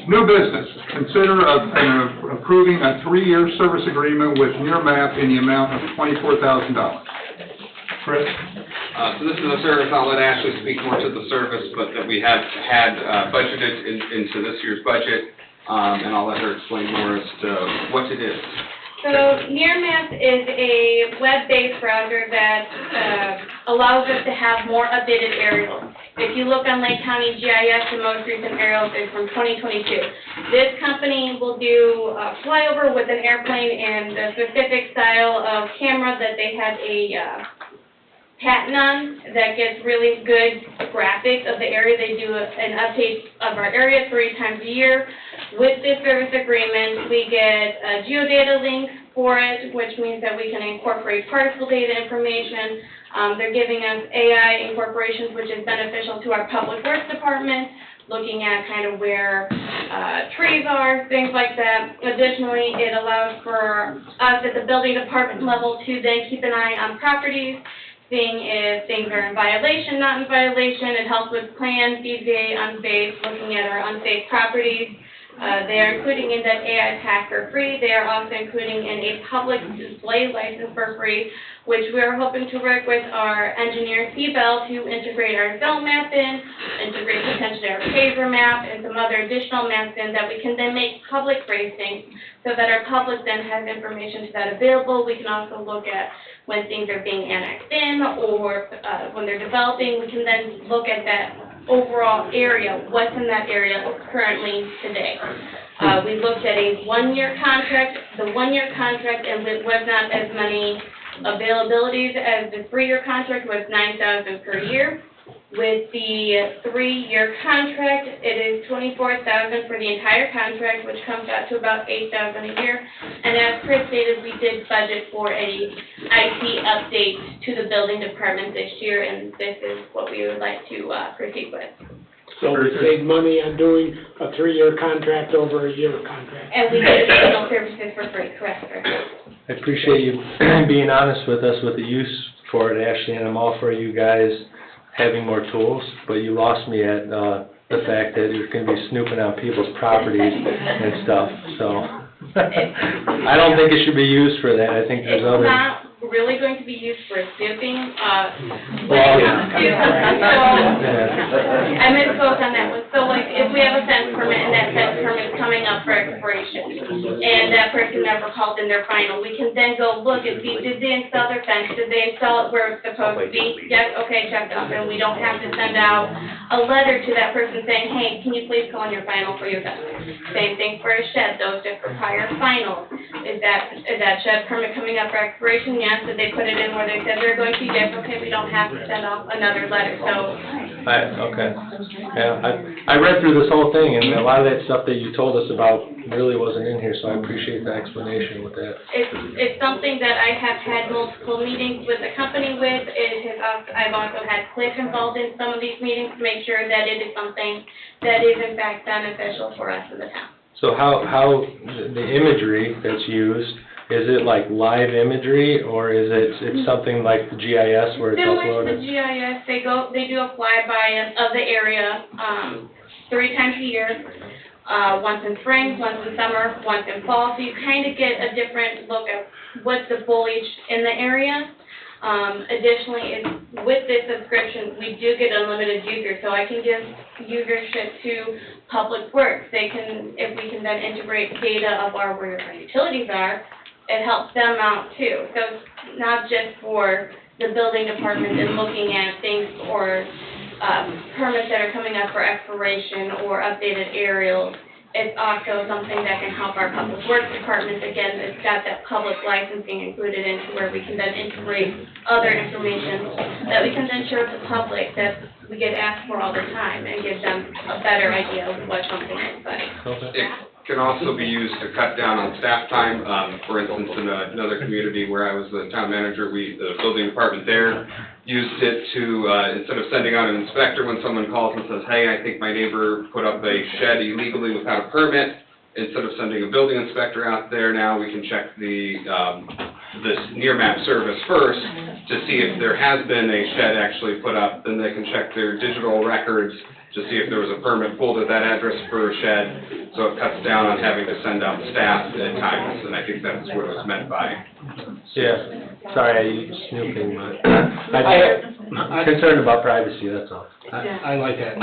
New business. Consider approving a 3-year service agreement with Nearmap in the amount of $24,000. Chris? So this is a service, I'll let Ashley speak more to the service, but that we have had budgeted into this year's budget, and I'll let her explain more as to what it is. So Nearmap is a web-based browser that allows us to have more updated aerials. If you look on Lake County GIS, the most recent aerials is from 2022. This company will do a flyover with an airplane and a specific style of camera that they have a patent on that gets really good graphics of the area. They do an update of our area 3 times a year. With this service agreement, we get geodata links for it, which means that we can incorporate particle data information. They're giving us AI incorporations, which is beneficial to our public works department, looking at kind of where trees are, things like that. Additionally, it allows for us at the building department level to then keep an eye on properties, seeing if things are in violation, not in violation. It helps with plans, BZA, unsafe, looking at our unsafe properties. They are including in that AI pack for free. They are also including in a public display license for free, which we are hoping to work with our engineer C-Bell to integrate our zone map in, integrate potentially our paver map, and some other additional maps in that we can then make public facing so that our public then has information to that available. We can also look at when things are being annexed in or when they're developing. We can then look at that overall area, what's in that area currently today. We looked at a one-year contract. The one-year contract, and it was not as many availabilities as the three-year contract, was $9,000 per year. With the three-year contract, it is $24,000 for the entire contract, which comes out to about $8,000 a year. And as Chris stated, we did budget for a IT update to the building department this year, and this is what we would like to proceed with. So we save money on doing a 3-year contract over a year contract. And we get additional services for free, correct, sir? I appreciate you being honest with us with the use for it, Ashley, and I'm all for you guys having more tools, but you lost me at the fact that you're going to be snooping on people's properties and stuff, so. I don't think it should be used for that. I think there's other. It's not really going to be used for snooping, Well, I misspoke on that one. So like, if we have a fence permit and that fence permit's coming up for expiration, and that person never called in their final, we can then go look and see, did they install their fence? Did they install it where it's supposed to be? Yes, okay, checked off, and we don't have to send out a letter to that person saying, hey, can you please call in your final for your fence? Same thing for a shed, those just for prior finals. Is that shed permit coming up for expiration? Yes. Did they put it in where they said they're going to? Yes, okay, we don't have to send off another letter, so. Okay. Yeah, I read through this whole thing, and a lot of that stuff that you told us about really wasn't in here, so I appreciate the explanation with that. It's something that I have had multiple meetings with the company with. I've also had Cliff involved in some of these meetings to make sure that it is something that is in fact beneficial for us in the town. So how the imagery that's used, is it like live imagery, or is it's something like the GIS where it's Similar to uploaded? the GIS, they do a flyby of the area 3 times a year, once in spring, once in summer, once in fall, so you kind of get a different look at what's the foliage in the area. Additionally, with this subscription, we do get unlimited users, so I can give usership to Public Works. If we can then integrate data of where our utilities are, it helps them out too. So it's not just for the building department and looking at things or permits that are coming up for expiration or updated aerials. It's also something that can help our Public Works department. Again, it's got that public licensing included into where we can then integrate other information that we can then share with the public that we get asked for all the time and give them a better idea of what something looks like. It can also be used to cut down on staff time. For instance, in another community where I was the town manager, the building department there used it to, instead of sending out an inspector when someone calls and says, hey, I think my neighbor put up a shed illegally without a permit, instead of sending a building inspector out there, now we can check this near map service first to see if there has been a shed actually put up. Then they can check their digital records to see if there was a permit pulled at that address for a shed, so it cuts down on having to send out staff at times, and I think that's what it was meant by. Yeah, sorry, I use snooping, but I'm concerned about privacy, that's all. I like that.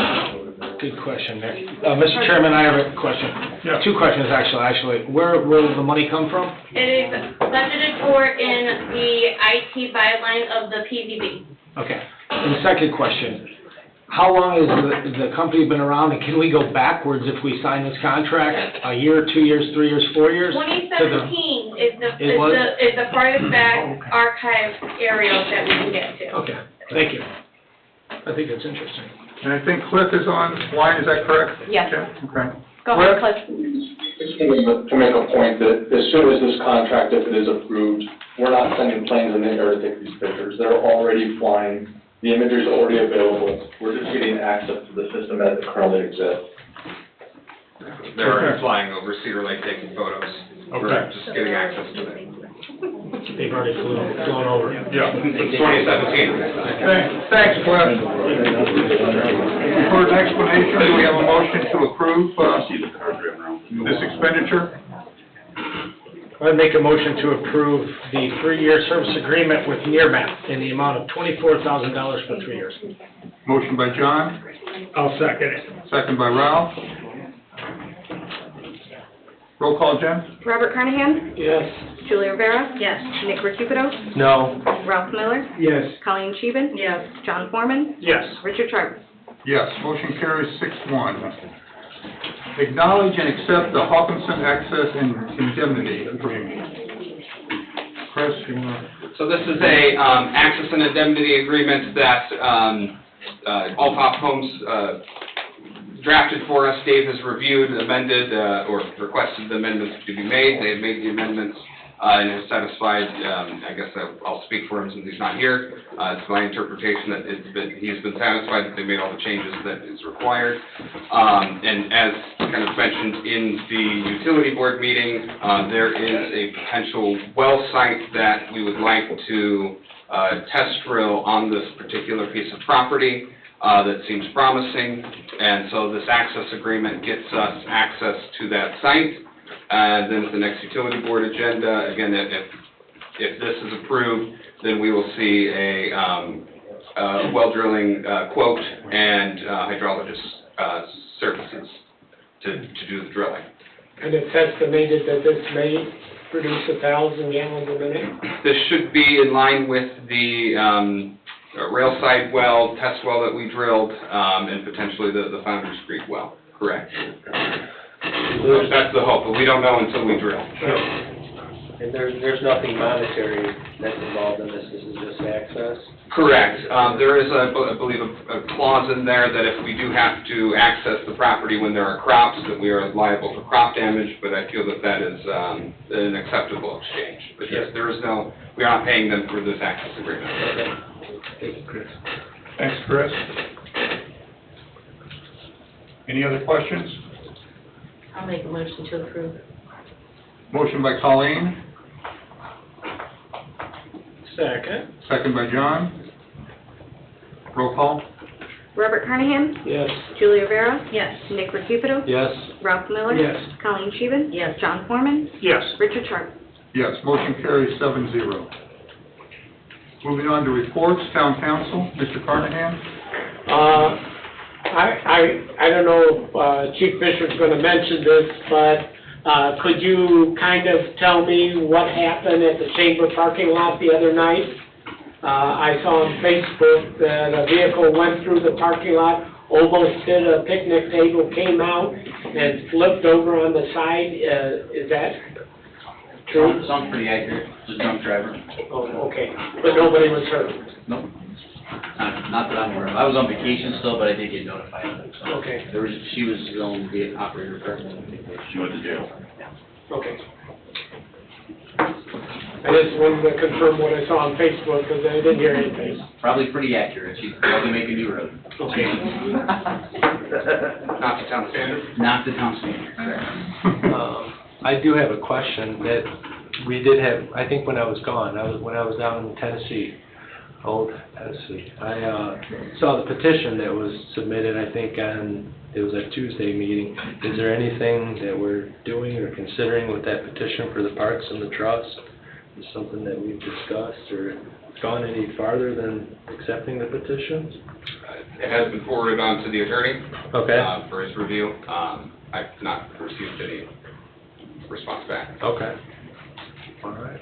Good question there. Mr. Chairman, I have a question. Yeah. 2 questions, actually. Where will the money come from? It is budgeted for in the IT byline of the PVB. Okay. And the second question, how long has the company been around, and can we go backwards if we sign this contract? A year, 2 years, 3 years, 4 years? 2017 is the farthest back archive aerial that we can get to. Okay, thank you. I think that's interesting. And I think Cliff is online, is that correct? Yes. Okay. Go ahead, Cliff. Just to make a point that as soon as this contract, if it is approved, we're not sending planes in the air to take these pictures. They're already flying. The imagery is already available. We're just getting access to the system as it currently exists. They're already flying over Cedar Lake taking photos. We're Okay. just getting access to them. They've already flown over. Yeah. It's 2017. Thanks, Cliff. For an explanation, do we have a motion to approve this expenditure? I'd make a motion to approve the 3-year service agreement with Nearmap in the amount of $24,000 for 3 years. Motion by John, I'll second it. second by Ralph. Roll call, Jen? Robert Carnahan? Yes. Julie Rivera? Yes. Nick Recupedo? No. Ralph Miller? Yes. Colleen Scheeben? Yes. John Foreman? Yes. Richard Sharp? Yes, motion carries 6-1. Acknowledge and accept the Hawkinson Access and Indemnity Agreement. Chris, you want to? So this is a access and indemnity agreement that All Top Homes drafted for us. Dave has reviewed, amended, or requested the amendments to be made. They have made the amendments and have satisfied, I guess I'll speak for him since he's not here. It's my interpretation that he's been satisfied that they made all the changes that is required. And as kind of mentioned in the utility board meeting, there is a potential well site that we would like to test drill on this particular piece of property. That seems promising, and so this access agreement gets us access to that site. Then at the next utility board agenda, again, if this is approved, then we will see a well drilling quote and hydrologist services to do the drilling. And it's estimated that this may produce 1,000 gallons a minute? This should be in line with the rail site well, test well that we drilled, and potentially the Founders Creek well, correct? That's the hope, but we don't know until we drill. And there's nothing monetary that's involved in this, this is just access? Correct. There is, I believe, a clause in there that if we do have to access the property when there are crops, that we are liable for crop damage, but I feel that that is an acceptable exchange. But yes, there is no, we are not paying them for this access agreement. Thank you, Chris. Thanks, Chris. Any other questions? I'll make a motion to approve. Motion by Colleen, Second. second by John. Roll call? Robert Carnahan? Yes. Julie Rivera? Yes. Nick Recupedo? Yes. Ralph Miller? Yes. Colleen Scheeben? Yes. John Foreman? Yes. Richard Sharp? Yes, motion carries 7-0. Moving on to reports, Town Council, Mr. Carnahan. I don't know if Chief Bishop's gonna mention this, but could you kind of tell me what happened at the Chamber parking lot the other night? I saw on Facebook that a vehicle went through the parking lot, almost hit a picnic table, came out, and flipped over on the side. Is that true? Sounds pretty accurate, it's a drunk driver. Oh, okay, but nobody was hurt? Nope. Not that I'm aware of. I was on vacation still, but I did get notified of it, so. Okay. She was the only vehicle operator present. She went to jail. Okay. I just wanted to confirm what I saw on Facebook, because I didn't hear anything. Probably pretty accurate. She's probably making new road. Okay. Not the town standard? Not the town standard, correct. I do have a question that we did have, I think when I was gone, when I was down in Tennessee, old Tennessee, I saw the petition that was submitted, I think it was a Tuesday meeting. Is there anything that we're doing or considering with that petition for the parks and the trust? Is something that we've discussed or gone any farther than accepting the petition? It has been forwarded on to the attorney. Okay. For his review. I've not received any response back. Okay. All right.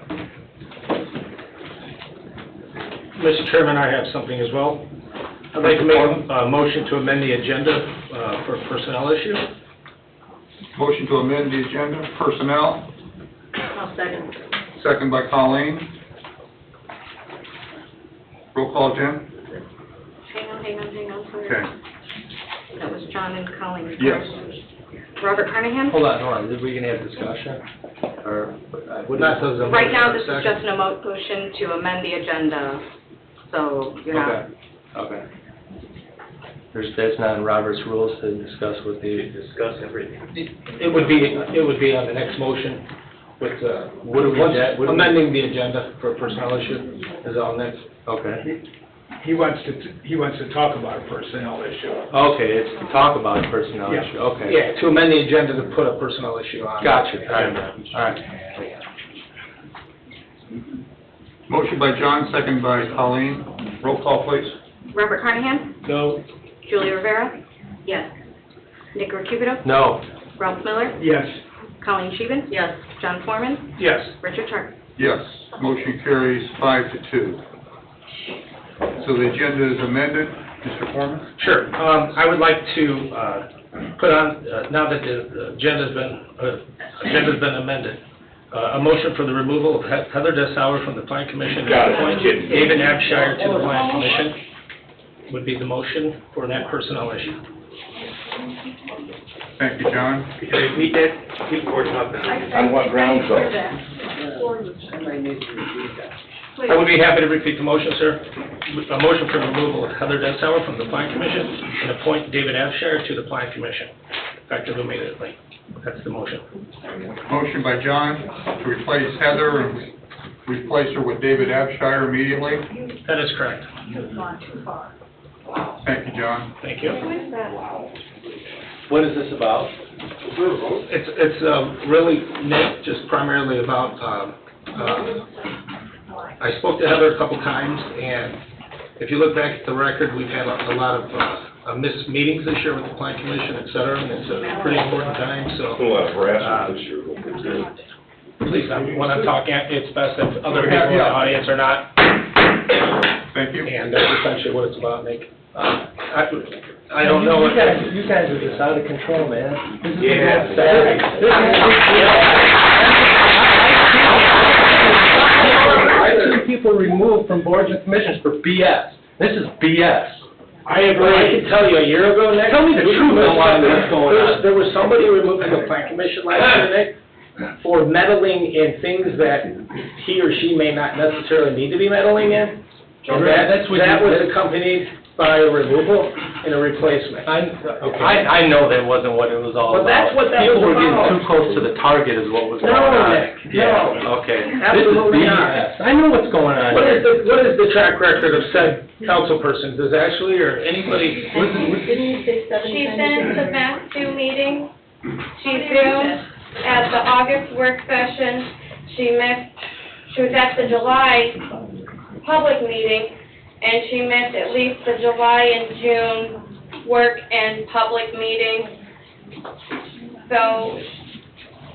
Mr. Chairman, I have something as well. I'd like to make a motion to amend the agenda for personnel issue. Motion to amend the agenda, personnel, I'll second. second by Colleen. Roll call, Jen? Hang on, sorry. Okay. That was John and Colleen. Yes. Robert Carnahan? Hold on, did we gonna have discussion? Or, what Not is this? Right now, this is just an motion to amend the agenda, so you're not. Okay. That's not in Robert's rules to discuss with the... It would be on the next motion. with, What do we get- what do we- amending the agenda for a personnel issue is all next. Okay. He wants to talk about a personnel issue. Okay, it's to talk about a personnel Yeah. issue, okay. Yeah, to amend the agenda to put a personnel issue on. Gotcha, all right. Motion by John, second by Colleen. Roll call, please. Robert Carnahan? No. Julie Rivera? Yes. Nick Recupero? No. Ralph Miller? Yes. Colleen Sheehan? Yes. John Foreman? Yes. Richard Sharp? Yes, motion carries 5-2. So the agenda is amended. Mr. Foreman? Sure. I would like to put on, now that the agenda's been amended, a motion for the removal of Heather Dessauer from the Plan Commission and appoint David Abshire to the Plan Commission would be the motion for that personnel issue. Thank you, John. Repeat that? On what grounds, though? I would be happy to repeat the motion, sir. A motion for removal of Heather Dessauer from the Plan Commission and appoint David Abshire to the Plan Commission, effective immediately. That's the motion. Motion by John to replace Heather and replace her with David Abshire immediately. That is correct. Thank you, John. Thank you. What is this about? It's really, Nick, just primarily about, I spoke to Heather a couple times, and if you look back at the record, we've had a lot of missed meetings this year with the Plan Commission, et cetera, and it's a pretty important time, so. A lot of harassment this year. Please, when I'm talking, it's best if other people in the audience are not. Thank you. And that's essentially what it's about, Nick. I don't know. You guys are just out of control, man. Yeah. I've seen people removed from boards and commissions for BS. This is BS. I agree. I can tell you, a year ago, Nick. Tell me the truth on why that's going on. There was somebody removed from the Plan Commission last year, Nick, for meddling in things that he or she may not necessarily need to be meddling in. And that was accompanied by a removal and a replacement. I know that wasn't what it was all But about. that's what that People was were getting about. too close to the target is what was going No, on. Nick, Yeah, no. okay. Absolutely This is not. BS. I know what's going on What here. is the track record of said council person? Does Ashley or anybody? She's been to the MASTU meeting, she Zoomed at the August work session, she was at the July public meeting, and she missed at least the July and June work and public meeting. So,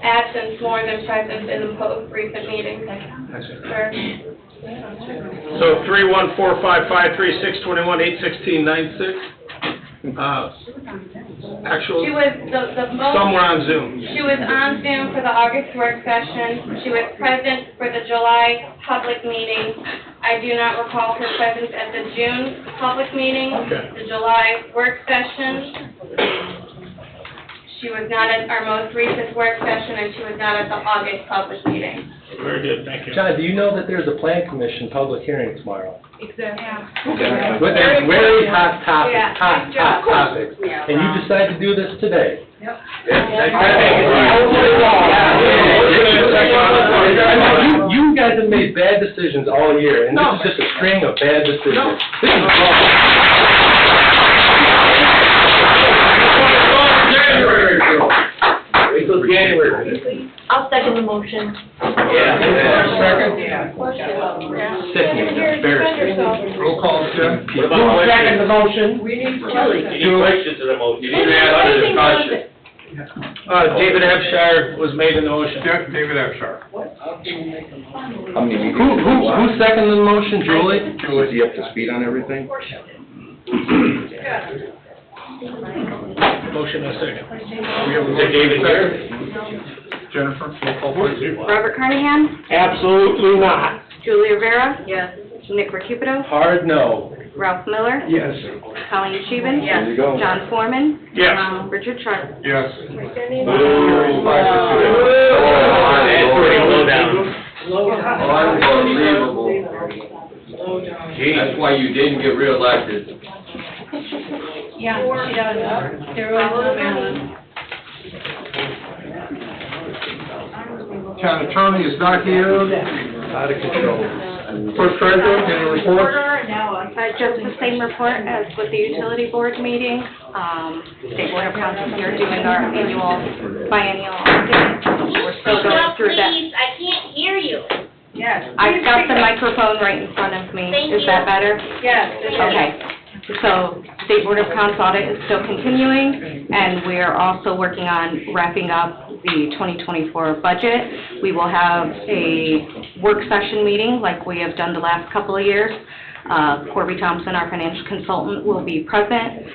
absence more than presence in the most recent meeting. Sir. So 3145536218696. Actual, She was the most. somewhere on Zoom. She was on Zoom for the August work session. She was present for the July public meeting. I do not recall her presence at the June public meeting, Okay. the July work session. She was not at our most recent work session, and she was not at the August public meeting. Very good, thank you. John, do you know that there's a Plan Commission public hearing tomorrow? Exactly. With very hot topics, Yeah. hot topics, and you decide to do this today? Yep. You guys have made bad decisions all year, and this is just a string of bad decisions. This is wrong. Wait till January. I'll second the motion. Sickening, embarrassing. Roll call, Tim. What about Second the motion. We need Julie. questions to the motion? You didn't add other discussion. David Abshire was made in the motion. David Abshire. Who seconded the motion, Julie? Is he up to speed on everything? Motion and second. We have a motion. Jennifer, roll call, please. Robert Carnahan? Absolutely not. Julie Rivera? Yes. Nick Recupero? Hard no. Ralph Miller? Yes. Colleen Sheehan? Yes. There you go. John Foreman? Yes. Richard Sharp? Yes. Carries 5-2. Unbelievable. That's why you didn't get reelected. Yeah, she does. There was no balance. Town Attorney is not here. Out of control. Clerk Treasurer, any report? Just the same report as with the utility board meeting. State Board of Accounts is here doing our biennial update. We're still going through that. Please, I can't hear you. Yes. I've got the microphone right in front of me. Thank Is that you. better? Yes. Okay. So State Board of Accounts audit is still continuing, and we are also working on wrapping up the 2024 budget. We will have a work session meeting like we have done the last couple of years. Corby Thompson, our financial consultant, will be present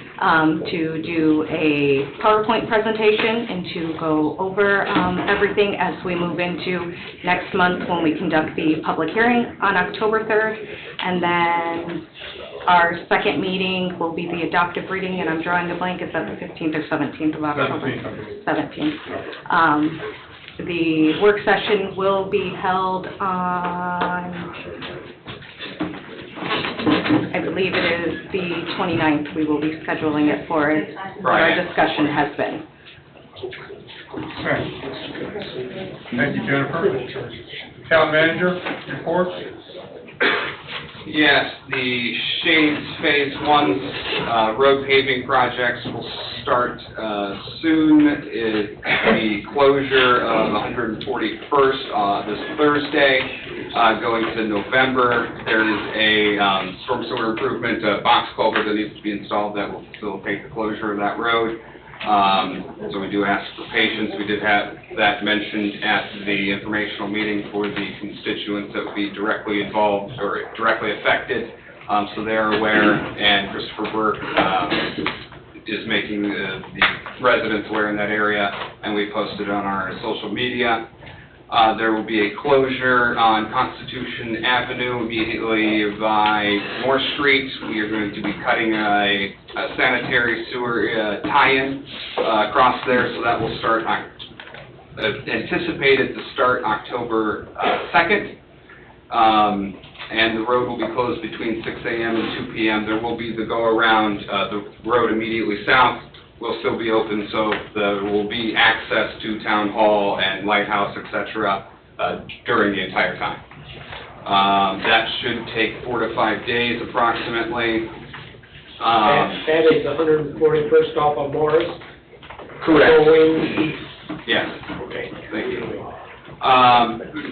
to do a PowerPoint presentation and to go over everything as we move into next month when we conduct the public hearing on October 3rd. And then our second meeting will be the adoptive reading, and I'm drawing a blank, is that the 15th or 17th of October? 17th. The work session will be held on, I believe it is the 29th, we will be scheduling it for, as our discussion has been. Okay. Thank you, Jennifer. Town Manager, report? Yes, the Shades Phase 1 road paving projects will start soon. The closure of 141st this Thursday, going to November. There is a storm sewer improvement box culvert that needs to be installed that will facilitate the closure of that road. So we do ask for patience. We did have that mentioned at the informational meeting for the constituents that would be directly involved or directly affected, so they're aware, and Christopher Burke is making the residents aware in that area, and we posted on our social media. There will be a closure on Constitution Avenue immediately by Moore Street. We are going to be cutting a sanitary sewer tie-in across there, so that will start, anticipated to start October 2nd. And the road will be closed between 6 a.m. and 2 p.m. There will be the go-around, the road immediately south will still be open, so there will be access to Town Hall and Lighthouse, etc., during the entire time. That should take 4 to 5 days approximately. That is 141st off of Morris? Correct. Going east? Yes. Okay. Thank you.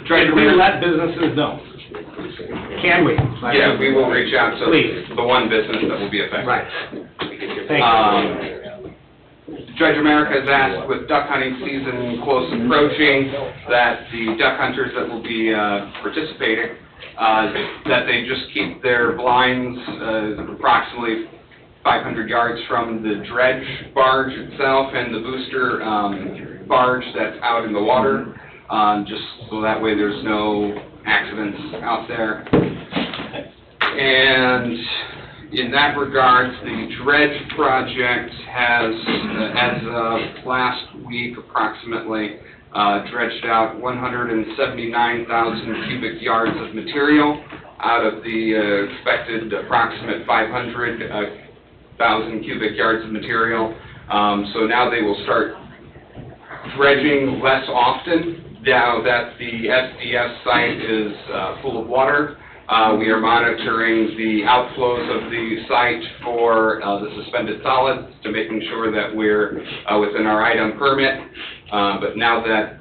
Can we let businesses know? Can we? Yeah, we will reach out to Please. the one business that will be affected. Right. Thank you. Dredge America has asked, with duck hunting season close approaching, that the duck hunters that will be participating, that they just keep their blinds approximately 500 yards from the dredge barge itself and the booster barge that's out in the water, just so that way there's no accidents out there. And in that regard, the dredge project has, as of last week approximately, dredged out 179,000 cubic yards of material out of the expected approximate 500,000 cubic yards of material. So now they will start dredging less often now that the SDS site is full of water. We are monitoring the outflows of the site for the suspended solids to making sure that we're within our item permit. But now that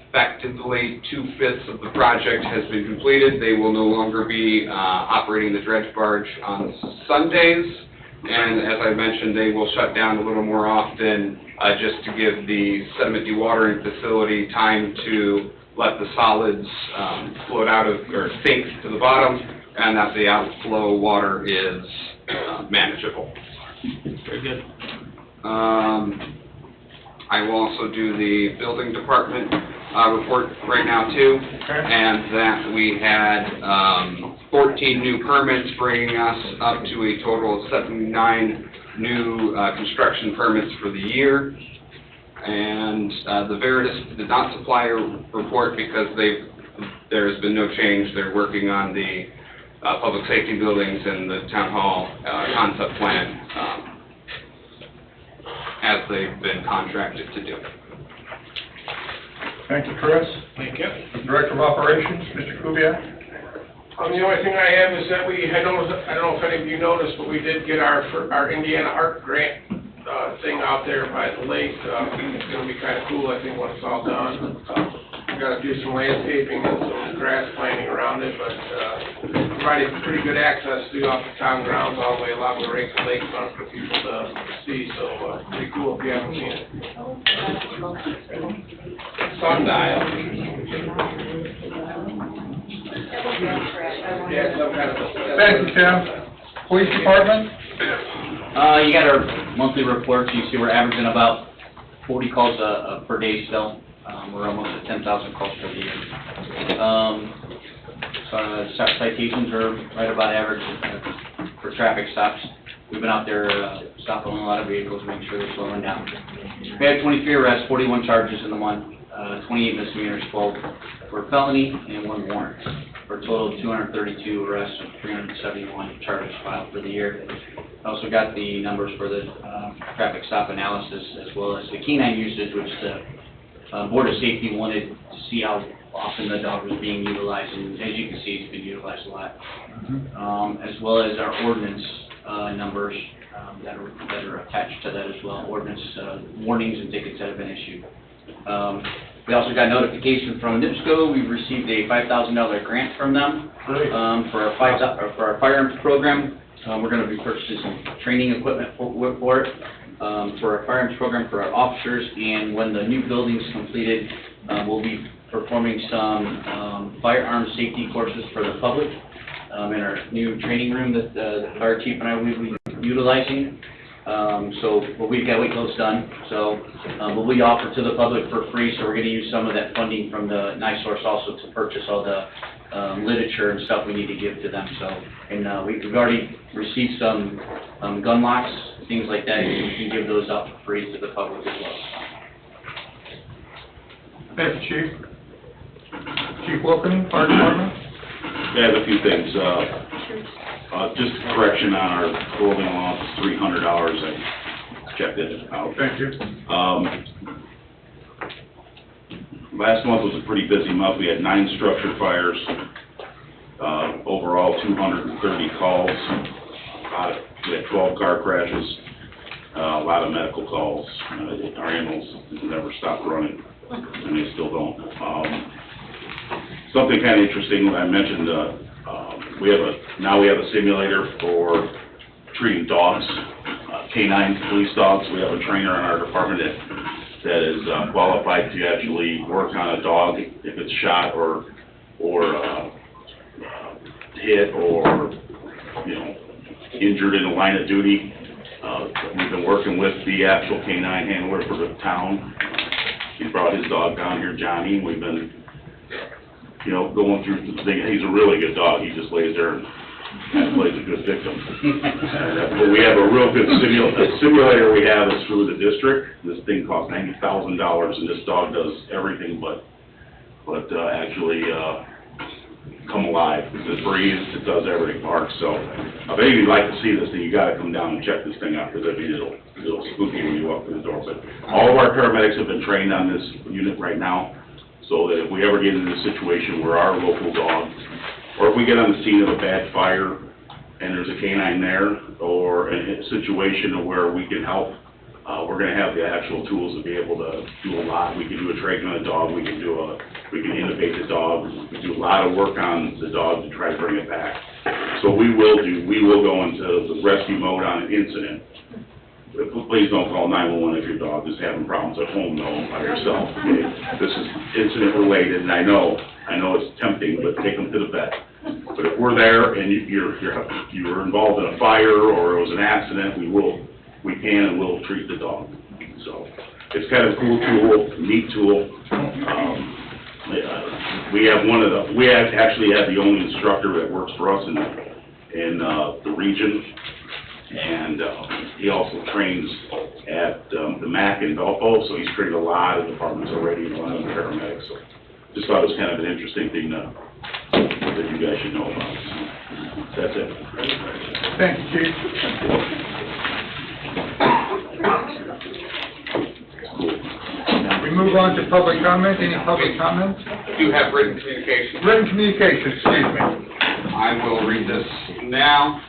effectively 2/5 of the project has been completed, they will no longer be operating the dredge barge on Sundays. And as I mentioned, they will shut down a little more often just to give the sediment dewatering facility time to let the solids float out of, or sink to the bottom, and that the outflow water is manageable. Very good. I will also do the building department report right now too, and that we had 14 new permits, bringing us up to a total of 79 new construction permits for the year. And the Veritas did not supply a report because there has been no change. They're working on the public safety buildings and the town hall concept plan as they've been contracted to do. Thank you, Chris. Thank you. Director of Operations, Mr. Kubiak. The only thing I have is that I don't know if any of you noticed, but we did get our Indiana Art Grant, thing out there by the lake. It's gonna be kinda cool, I think, when it's all done. We gotta do some landscaping and some grass planting around it, but, provided pretty good access to off the town grounds all the way along the lakefront for people to see, so, pretty cool if you haven't seen it. Sundial. Yeah, some kind of a. Thank you, Tim. Police Department? You got our monthly reports, you see we're averaging about 40 calls per day still. We're almost at 10,000 calls per year. Citations are right about average for traffic stops. We've been out there stopping a lot of vehicles, making sure they're slowing down. We had 23 arrests, 41 charges in the month, 28 misdemeanors, 12 for felony, and 1 warrant, for a total of 232 arrests and 371 charges filed for the year. I also got the numbers for the traffic stop analysis as well as the canine usage, which the Board of Safety wanted to see how often the dog was being utilized, and as you can see, it's been utilized a lot. As well as our ordinance numbers that are attached to that as well, ordinance warnings and tickets that have been issued. We also got notification from NIPSCO. We received a $5,000 grant from them for our firearms program. We're going to be purchasing some training equipment for it, for our firearms program for our officers, and when the new building's completed, we'll be performing some firearms safety courses for the public in our new training room that the fire chief and I will be utilizing. But we've got to wait till it's done, but we offer to the public for free, so we're going to use some of that funding from the NISource also to purchase all the literature and stuff we need to give to them, and we've already received some gun locks, things like that, and we can give those out for free to the public as well. Thank you, Chief. Chief Wilkening, Fire Department? I have a few things. Just a correction on our clothing allowance, $300. I checked it out. Thank you. Last month was a pretty busy month. We had 9 structure fires. Overall, 230 calls. We had 12 car crashes. A lot of medical calls. Our animals never stopped running, and they still don't. Something kind of interesting, I mentioned, now we have a simulator for treating dogs, canine police dogs. We have a trainer in our department that is qualified to actually work on a dog if it's shot or hit or, injured in the line of duty. We've been working with the actual canine handler for the town. He brought his dog down here, Johnny. We've been, going through the thing. He's a really good dog. He just lays there and kind of plays a good victim. But we have a real good simulator we have is through the district. This thing costs $90,000, and this dog does everything but actually come alive. It breathes, it does everything, barks. So if any of you'd like to see this thing, you got to come down and check this thing out, because it'll spook you when you walk through the door. But all of our paramedics have been trained on this unit right now, so that if we ever get into a situation where our local dog, or if we get on the scene of a bad fire and there's a canine there, or in a situation where we can help, we're going to have the actual tools to be able to do a lot. We can do a trach on a dog, we can intubate the dog, we can do a lot of work on the dog to try to bring it back. So we will go into the rescue mode on an incident. Please don't call 911 if your dog is having problems at home, though, by yourself. Okay? This is incident related, and I know it's tempting, but take them to the vet. But if we're there and you were involved in a fire or it was an accident, we can and will treat the dog. So it's kind of a cool tool, neat tool. We actually have the only instructor that works for us in the region. And he also trains at the MAC in Valpo, so he's trained a lot of departments already, and a lot of paramedics. So just thought it was kind of an interesting thing that you guys should know about. So that's it. Thank you, Chief. We move on to public comment. Any public comments? Do you have written communication? Written communication, excuse me. I will read this now.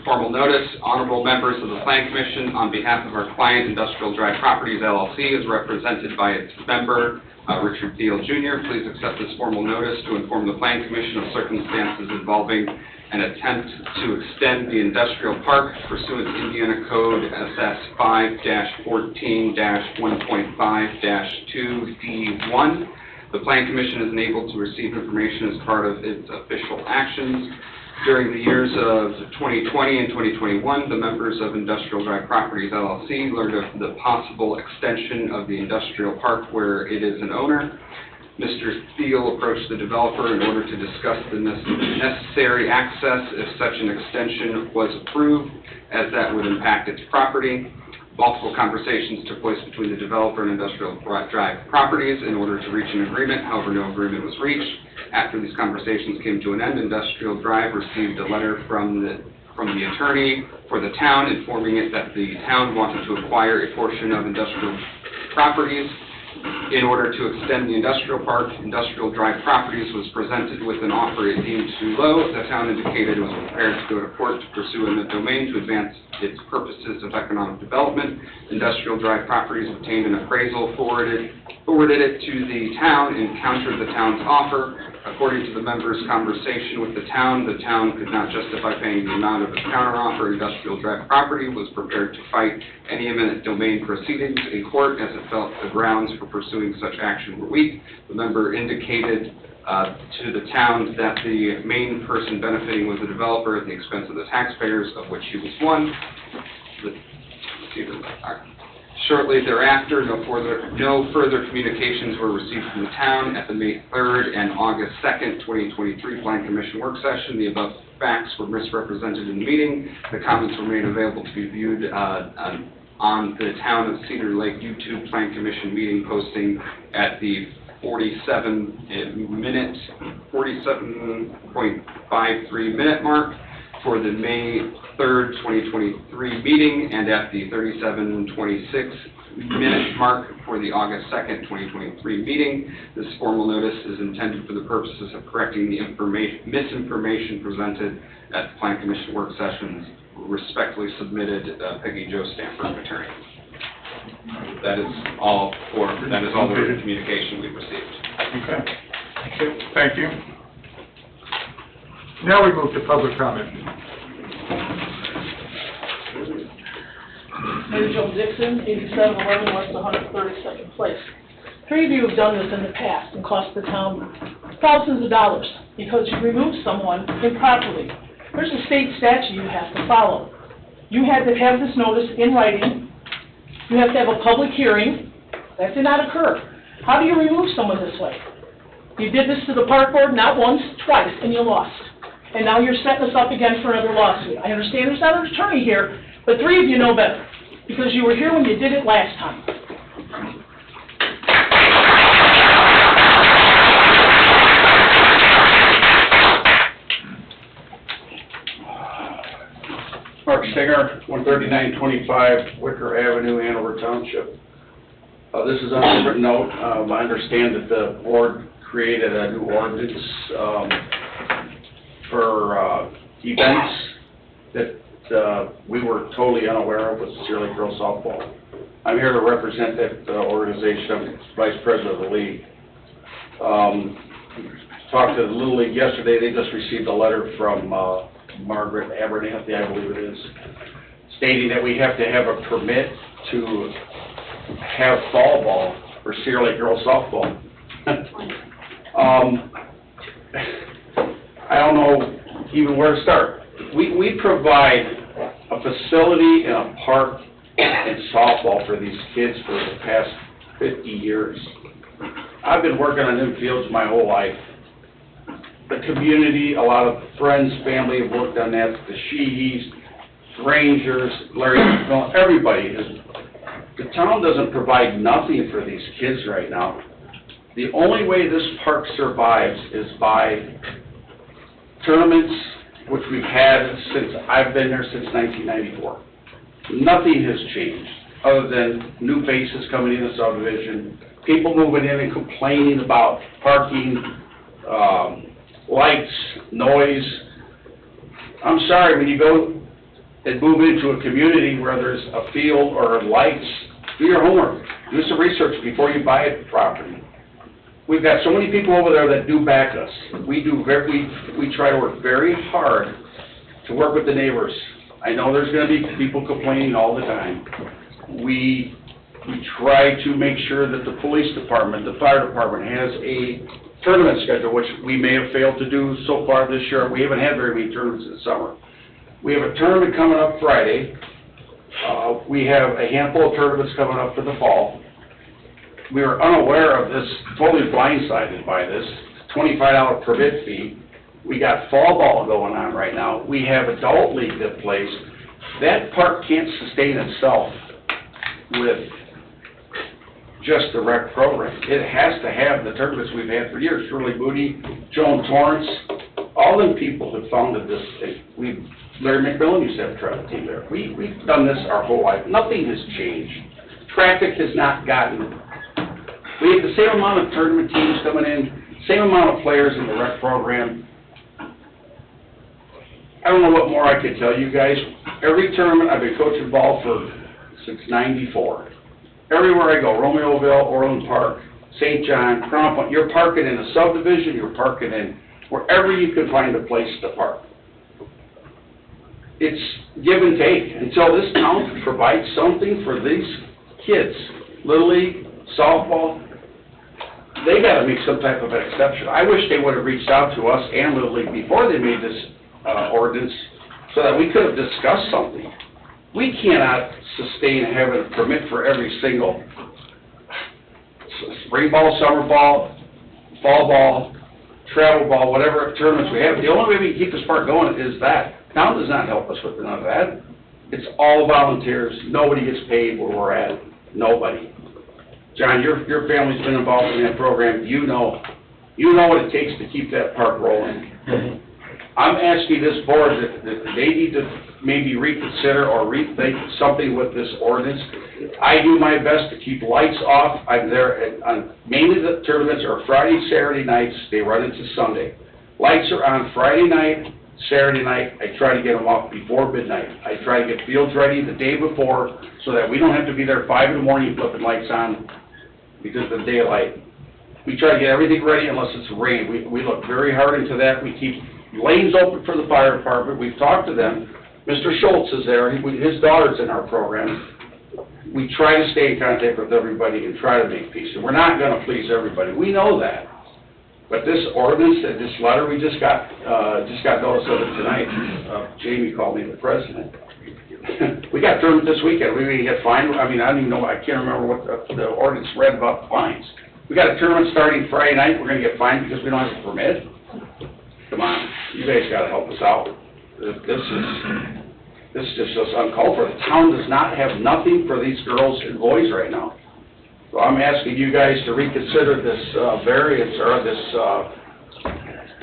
Formal notice, honorable members of the Plan Commission, on behalf of our client, Industrial Drive Properties LLC, is represented by its member, Richard Thiel Jr. Please accept this formal notice to inform the Plan Commission of circumstances involving an attempt to extend the industrial park pursuant to Indiana Code SS 5-14-1.5-2D1. The Plan Commission is enabled to receive information as part of its official actions. During the years of 2020 and 2021, the members of Industrial Drive Properties LLC learned of the possible extension of the industrial park where it is an owner. Mr. Thiel approached the developer in order to discuss the necessary access if such an extension was approved, as that would impact its property. Multiple conversations took place between the developer and Industrial Drive Properties in order to reach an agreement. However, no agreement was reached. After these conversations came to an end, Industrial Drive received a letter from the attorney for the town informing it that the town wanted to acquire a portion of Industrial Properties. In order to extend the industrial park, Industrial Drive Properties was presented with an offer it deemed too low. The town indicated it was prepared to go to court to pursue eminent domain to advance its purposes of economic development. Industrial Drive Properties obtained an appraisal, forwarded it to the town, and countered the town's offer. According to the members' conversation with the town could not justify paying the amount of its counteroffer. Industrial Drive Property was prepared to fight any eminent domain proceedings in court as it felt the grounds for pursuing such action were weak. The member indicated to the town that the main person benefiting was the developer at the expense of the taxpayers, of which he was one. Shortly thereafter, no further communications were received from the town. At the May 3rd and August 2nd, 2023 Plan Commission work session, the above facts were misrepresented in the meeting. The comments were made available to be viewed on the Town of Cedar Lake YouTube Plan Commission meeting posting at the 47.53 minute mark for the May 3rd, 2023 meeting, and at the 37:26 minute mark for the August 2nd, 2023 meeting. This formal notice is intended for the purposes of correcting the misinformation presented at the Plan Commission work sessions. Respectfully submitted, Peggy Jo Stanford, attorney. That is all the written communication we've received. Okay. Thank you. Now we move to public comment. Mary Jo Dixon, 8711 West 132nd Place. 3 of you have done this in the past and cost the town thousands of dollars because you removed someone improperly. There's a state statute you have to follow. You had to have this notice in writing. You have to have a public hearing. That did not occur. How do you remove someone this way? You did this to the park board not once, twice, and you lost. And now you're setting us up again for another lawsuit. I understand there's not an attorney here, but 3 of you know better, because you were here when you did it last time. Mark Stinger, 13925 Wicker Avenue, Hanover Township. This is on a different note. I understand that the board created a new ordinance for events that we were totally unaware of with Cedar Lake Girls Softball. I'm here to represent that organization. I'm Vice President of the league. Talked to the Little League yesterday. They just received a letter from Margaret Abernathy, I believe it is, stating that we have to have a permit to have fall ball for Cedar Lake Girls Softball. I don't know even where to start. We provide a facility and a park and softball for these kids for the past 50 years. I've been working on infields my whole life. The community, a lot of friends, family have worked on that, the Sheehy's, Rangers, Larry, everybody has. The town doesn't provide nothing for these kids right now. The only way this park survives is by tournaments, which we've had since, I've been here since 1994. Nothing has changed. other than new faces coming in the subdivision, people moving in and complaining about parking, lights, noise. I'm sorry, when you go and move into a community where there's a field or lights, do your homework. Do some research before you buy a property. We've got so many people over there that do back us. We try to work very hard to work with the neighbors. I know there's gonna be people complaining all the time. We try to make sure that the police department, the fire department has a tournament schedule, which we may have failed to do so far this year. We haven't had very many tournaments this summer. We have a tournament coming up Friday. We have a handful of tournaments coming up for the fall. We were unaware of this, totally blindsided by this $25 permit fee. We got fall ball going on right now. We have adult league that plays. That park can't sustain itself with just the rec program. It has to have the tournaments we've had for years. Shirley Moody, Joan Torrance, all them people have founded this thing. Larry McMillan used to have a travel team there. We've done this our whole life. Nothing has changed. Traffic has not gotten. We have the same amount of tournament teams coming in, same amount of players in the rec program. I don't know what more I could tell you guys. Every tournament, I've been coaching ball since '94. Everywhere I go, Romeoville, Orland Park, St. John, Crown Point, you're parking in a subdivision, you're parking in wherever you can find a place to park. It's give and take until this town provides something for these kids. Little League, softball, they gotta make some type of an exception. I wish they would have reached out to us and Little League before they made this ordinance so that we could have discussed something. We cannot sustain having a permit for every single spring ball, summer ball, fall ball, travel ball, whatever tournaments we have. The only way we can keep this park going is that. Town does not help us with none of that. It's all volunteers. Nobody gets paid where we're at. Nobody. John, your family's been involved in that program. You know what it takes to keep that park rolling. I'm asking this board that they need to maybe reconsider or rethink something with this ordinance. I do my best to keep lights off. I'm there on mainly the tournaments are Friday, Saturday nights. They run into Sunday. Lights are on Friday night, Saturday night. I try to get them off before midnight. I try to get fields ready the day before so that we don't have to be there 5 in the morning flipping lights on because of the daylight. We try to get everything ready unless it's rain. We look very hard into that. We keep lanes open for the fire department. We've talked to them. Mr. Schultz is there. His daughter's in our program. We try to stay in contact with everybody and try to make peace. And we're not going to please everybody. We know that. But this ordinance, this letter we just got notice of it tonight. Jamie called me the president. We got tournament this weekend. We get fined. I mean, I don't even know. I can't remember what the ordinance read about fines. We got a tournament starting Friday night. We're going to get fined because we don't have a permit. Come on, you guys got to help us out. This is just uncalled for. The town does not have nothing for these girls and boys right now. So I'm asking you guys to reconsider this variance or this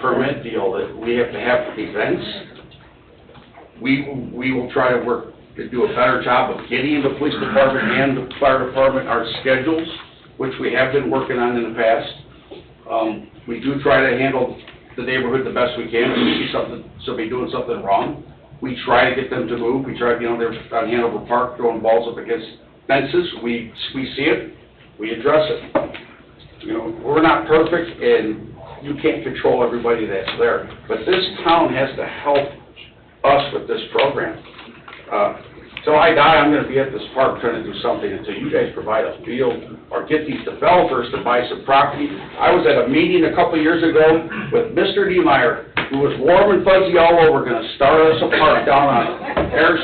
permit deal that we have to have events. We will try to work to do a better job of getting the police department and the fire department our schedules, which we have been working on in the past. We do try to handle the neighborhood the best we can. If we see somebody doing something wrong, we try to get them to move. We try, they're on Hanover Park throwing balls up against fences. We see it, we address it. We're not perfect, and you can't control everybody that's there. But this town has to help us with this program. Till I die, I'm going to be at this park trying to do something until you guys provide a field or get these developers to buy some property. I was at a meeting a couple years ago with Mr. Niemeyer, who was warm and fuzzy all over, going to start us a park down on Parish.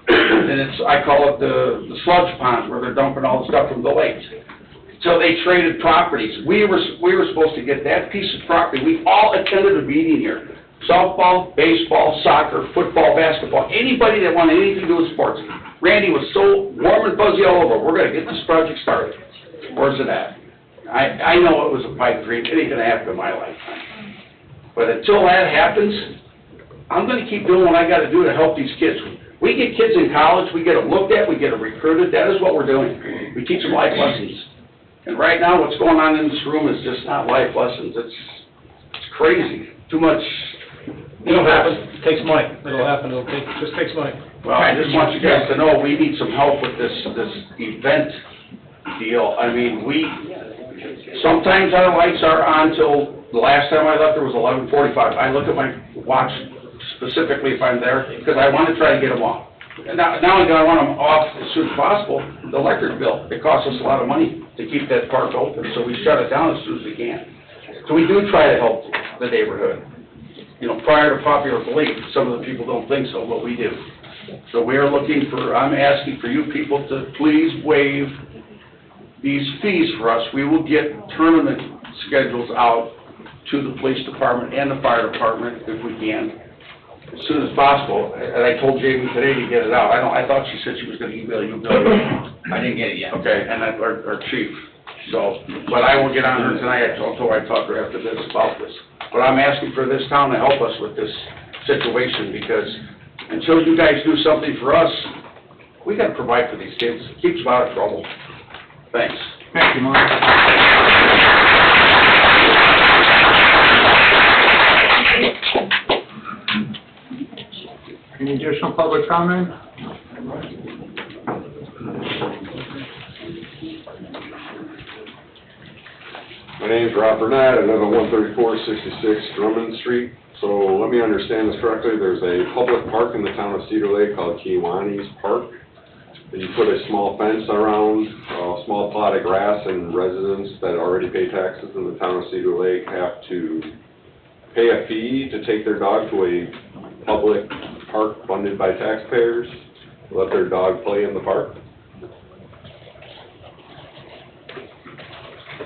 And I call it the sludge pond, where they're dumping all the stuff from the lakes. So they traded properties. We were supposed to get that piece of property. We all attended a meeting here. Softball, baseball, soccer, football, basketball, anybody that wanted anything to do with sports. Randy was so warm and fuzzy all over. We're going to get this project started. Where's it at? I know it was a pipe dream. It ain't going to happen in my lifetime. But until that happens, I'm going to keep doing what I got to do to help these kids. We get kids in college, we get them looked at, we get them recruited, that is what we're doing. We teach them life lessons. And right now, what's going on in this room is just not life lessons, it's crazy, too much. It'll happen, it takes money, it'll happen, just takes money. Well, I just want you guys to know, we need some help with this event deal. I mean, sometimes our lights are on till, the last time I left, there was 11:45. I look at my watch specifically if I'm there, because I want to try to get them off. And now I'm gonna want them off as soon as possible. The electric bill, it costs us a lot of money to keep that park open, so we shut it down as soon as we can. So we do try to help the neighborhood. You know, prior to popular belief, some of the people don't think so, but we do. So we are I'm asking for you people to please waive these fees for us. We will get tournament schedules out to the police department and the fire department if we can, as soon as possible. And I told Jamie today to get it out. I thought she said she was gonna email you, Bill. I didn't get it yet. Okay, and that's our chief. So, but I will get on her tonight. I told her I'd talk to her after this about this. But I'm asking for this town to help us with this situation, because until you guys do something for us, we gotta provide for these kids. It keeps them out of trouble. Thanks. Thank you, Mark. Any additional public comment? My name's Rob Burnett, I live on 13466 Drummond Street. So let me understand this correctly, there's a public park in the town of Cedar Lake called Kiwanis Park. And you put a small fence around, a small plot of grass, and residents that already pay taxes in the town of Cedar Lake have to pay a fee to take their dog to a public park funded by taxpayers, let their dog play in the park.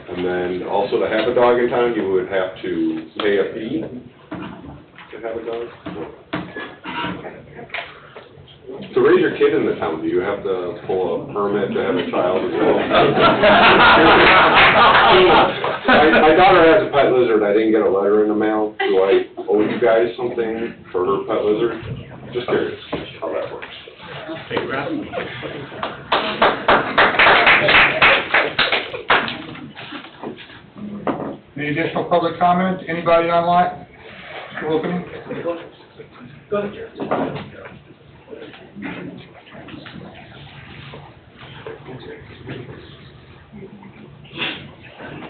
And then also to have a dog in town, you would have to pay a fee to have a dog. To raise your kid in the town, do you have to pull a permit to have a child as well? My daughter has a pet lizard. I didn't get a letter in the mail. Do I owe you guys something for her pet lizard? Just curious how that works. Hey, Rob. Any additional public comment? Anybody online? Mr. Wilkins? Go ahead, Jerry.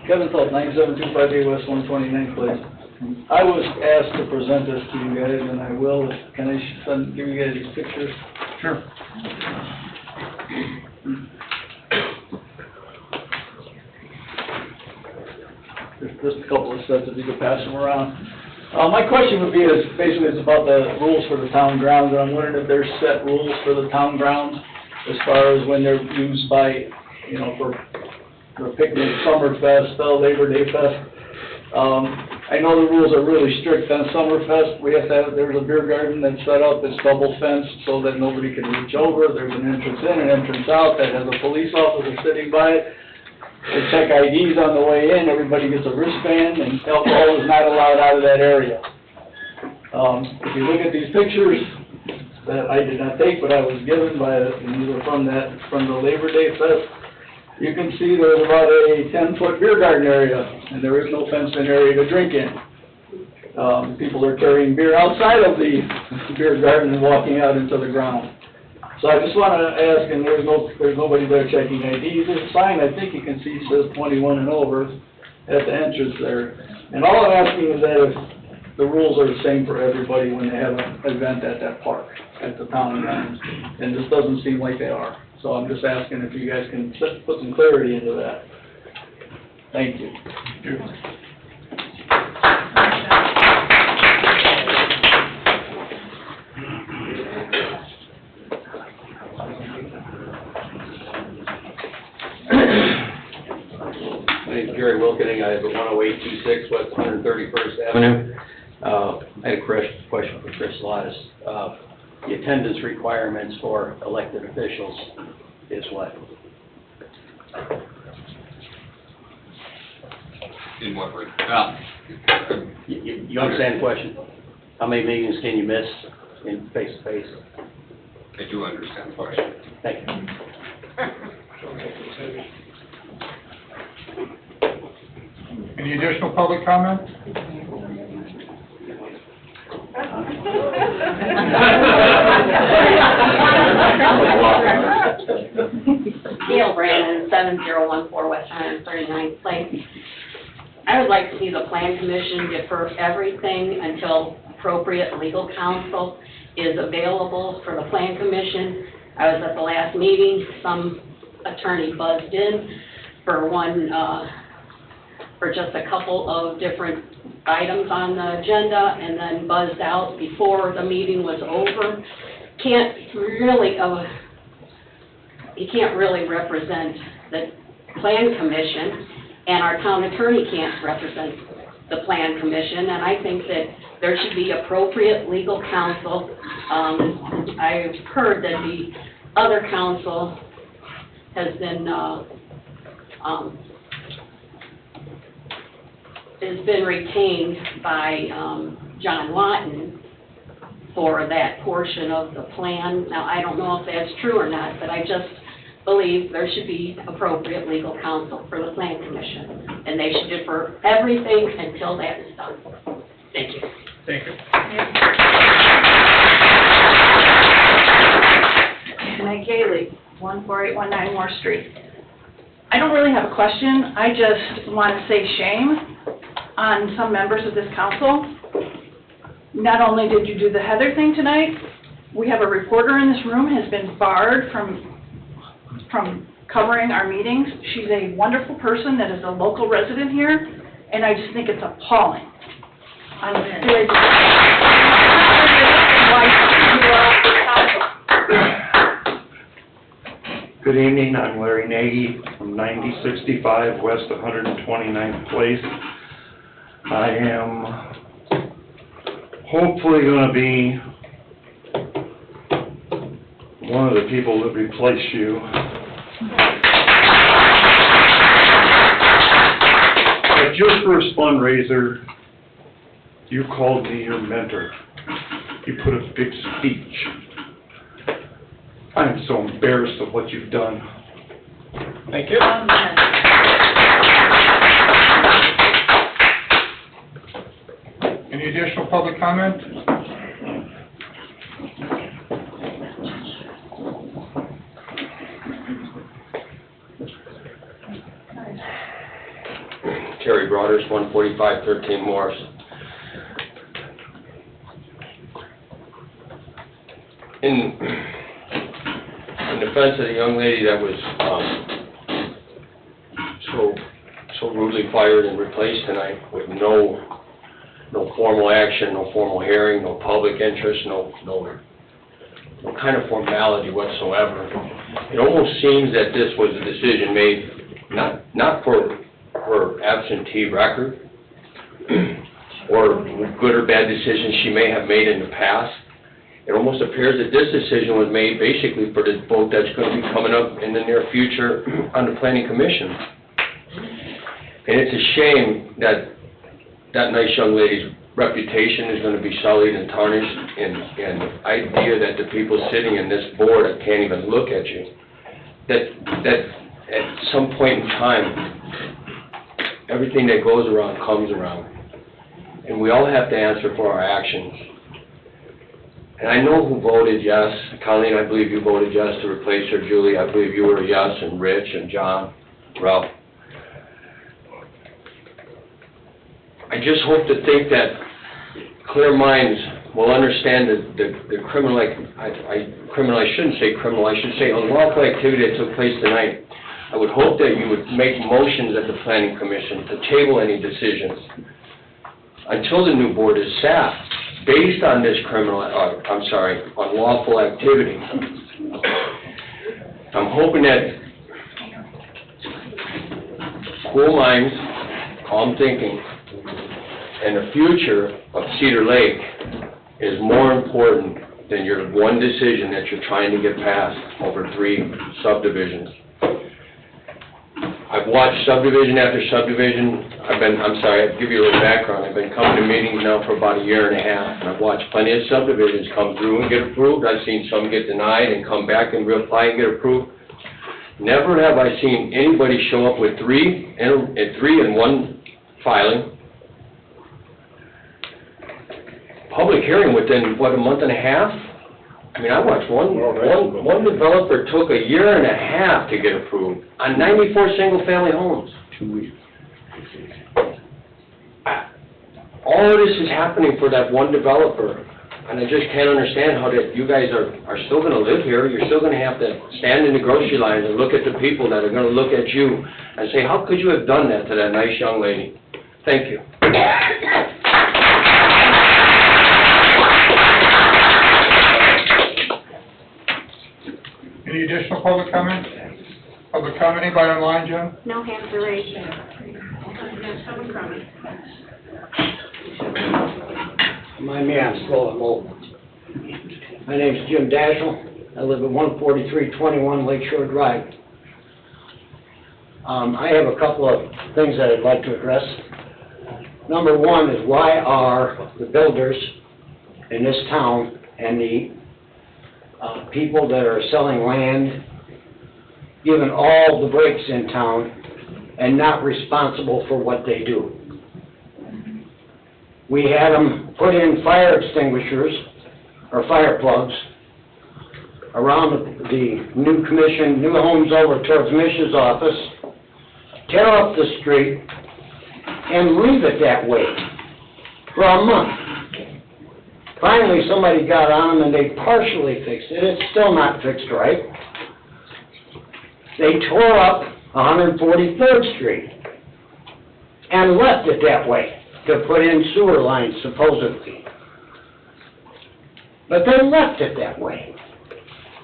Kevin Phillips, 97258 West 129th Place. I was asked to present this to you guys, and I will. Can I give you guys these pictures? Sure. There's just a couple of sets if you could pass them around. My question would be basically it's about the rules for the town grounds, and I'm wondering if there's set rules for the town grounds as far as when they're used by, you know, for picnic, Summerfest, Labor Day Fest. I know the rules are really strict on Summerfest. We have to have, there's a beer garden that's set up, it's double fenced so that nobody can reach over. There's an entrance in, an entrance out that has a police officer sitting by it. They check IDs on the way in, everybody gets a wristband, and alcohol is not allowed out of that area. If you look at these pictures that I did not take, but I was given by, either from the Labor Day Fest, you can see there's about a 10-foot beer garden area, and there is no fenced-in area to drink in. People are carrying beer outside of the beer garden and walking out into the ground. So I just want to ask, and there's nobody there checking IDs. There's a sign, I think you can see, says 21 and over at the entrance there. And all I'm asking is that if the rules are the same for everybody when they have an event at that park, at the town grounds, and this doesn't seem like they are. So I'm just asking if you guys can put some clarity into that. Thank you. My name's Gary Wilkening. I live at 10826 West 131st Avenue. I had a question for Chris Lottis. The attendance requirements for elected officials is what? In what way? You understand the question? How many meetings can you miss in face-to-face? I do understand the question. Thank you. Any additional public comment? Neil Brandon, 7014 West 139th Place. I would like to see the Plan Commission defer everything until appropriate legal counsel is available for the Plan Commission. I was at the last meeting, some attorney buzzed in for for just a couple of different items on the agenda and then buzzed out before the meeting was over. He can't really represent the Plan Commission, and our town attorney can't represent the Plan Commission, and I think that there should be appropriate legal counsel. I've heard that the other counsel has been retained by John Lawton for that portion of the plan. Now, I don't know if that's true or not, but I just believe there should be appropriate legal counsel for the Plan Commission, and they should defer everything until that is done. Thank you. Thank you. Meg Gailey, 14819 Moore Street. I don't really have a question. I just want to say shame on some members of this council. Not only did you do the Heather thing tonight, we have a reporter in this room has been barred from covering our meetings. She's a wonderful person that is a local resident here, and I just think it's appalling. Good evening, I'm Larry Nagy from 9065 West 129th Place. I am hopefully going to be one of the people that replace you. At your first fundraiser, you called me your mentor. You put a big speech. I am so embarrassed of what you've done. Thank you. Any additional public comment? Terry Broaders, 14513 Morris. In defense of the young lady that was so rudely fired and replaced tonight with no formal action, no formal hearing, no public interest, no kind of formality whatsoever. It almost seems that this was a decision made not for her absentee record or good or bad decisions she may have made in the past. It almost appears that this decision was made basically for the vote that's going to be coming up in the near future on the Planning Commission. And it's a shame that that nice young lady's reputation is going to be sullied and tarnished, and the idea that the people sitting in this board that can't even look at you, that at some point in time, everything that goes around comes around. And we all have to answer for our actions. And I know who voted yes. Colleen, I believe you voted yes to replace her. Julie, I believe you were yes, and Rich, and John, Ralph. I just hope to think that clear minds will understand the criminal, I shouldn't say criminal, I should say unlawful activity that took place tonight. I would hope that you would make motions at the Planning Commission to table any decisions until the new board is sat, based on this unlawful activity. I'm hoping that cool minds, calm thinking, and the future of Cedar Lake is more important than your one decision that you're trying to get passed over 3 subdivisions. I I've watched subdivision after subdivision. I'll give you a little background. I've been coming to meetings now for about a year and a half, and I've watched plenty of subdivisions come through and get approved. I've seen some get denied and come back and reapply and get approved. Never have I seen anybody show up with three in one filing. Public hearing within, what, a month and a half? I mean, I watched one developer took a year and a half to get approved on 94 single-family homes. 2 weeks. All of this is happening for that one developer, and I just can't understand how that you guys are still gonna live here. You're still gonna have to stand in the grocery line and look at the people that are gonna look at you and say, how could you have done that to that nice young lady? Thank you. Any additional public comment? Public comment, anybody online, Jim? No hands are raised. My man, slow and low. My name's Jim Dashel. I live at 14321 Lakeshore Drive. I have a couple of things that I'd like to address. Number one is, why are the builders in this town and the people that are selling land given all the breaks in town and not responsible for what they do? We had them put in fire extinguishers or fire plugs around the new homes over towards Mish's office, tear up the street, and leave it that way for a month. Finally, somebody got on them and they partially fixed it. It's still not fixed right. They tore up 143rd Street and left it that way to put in sewer lines, supposedly. But they left it that way.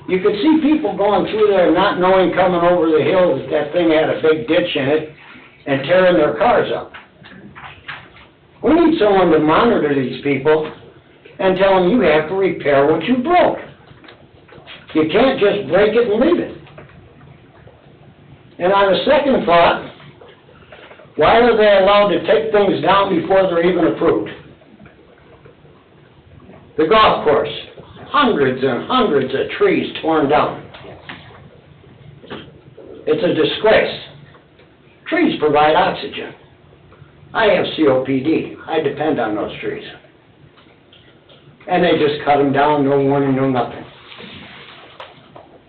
You could see people going through there not knowing, coming over the hill, that that thing had a big ditch in it and tearing their cars up. We need someone to monitor these people and tell them you have to repair what you broke. You can't just break it and leave it. And on a second thought, why are they allowed to take things down before they're even approved? The golf course, hundreds and hundreds of trees torn down. It's a disgrace. Trees provide oxygen. I have COPD. I depend on those trees. And they just cut them down, no warning, no nothing.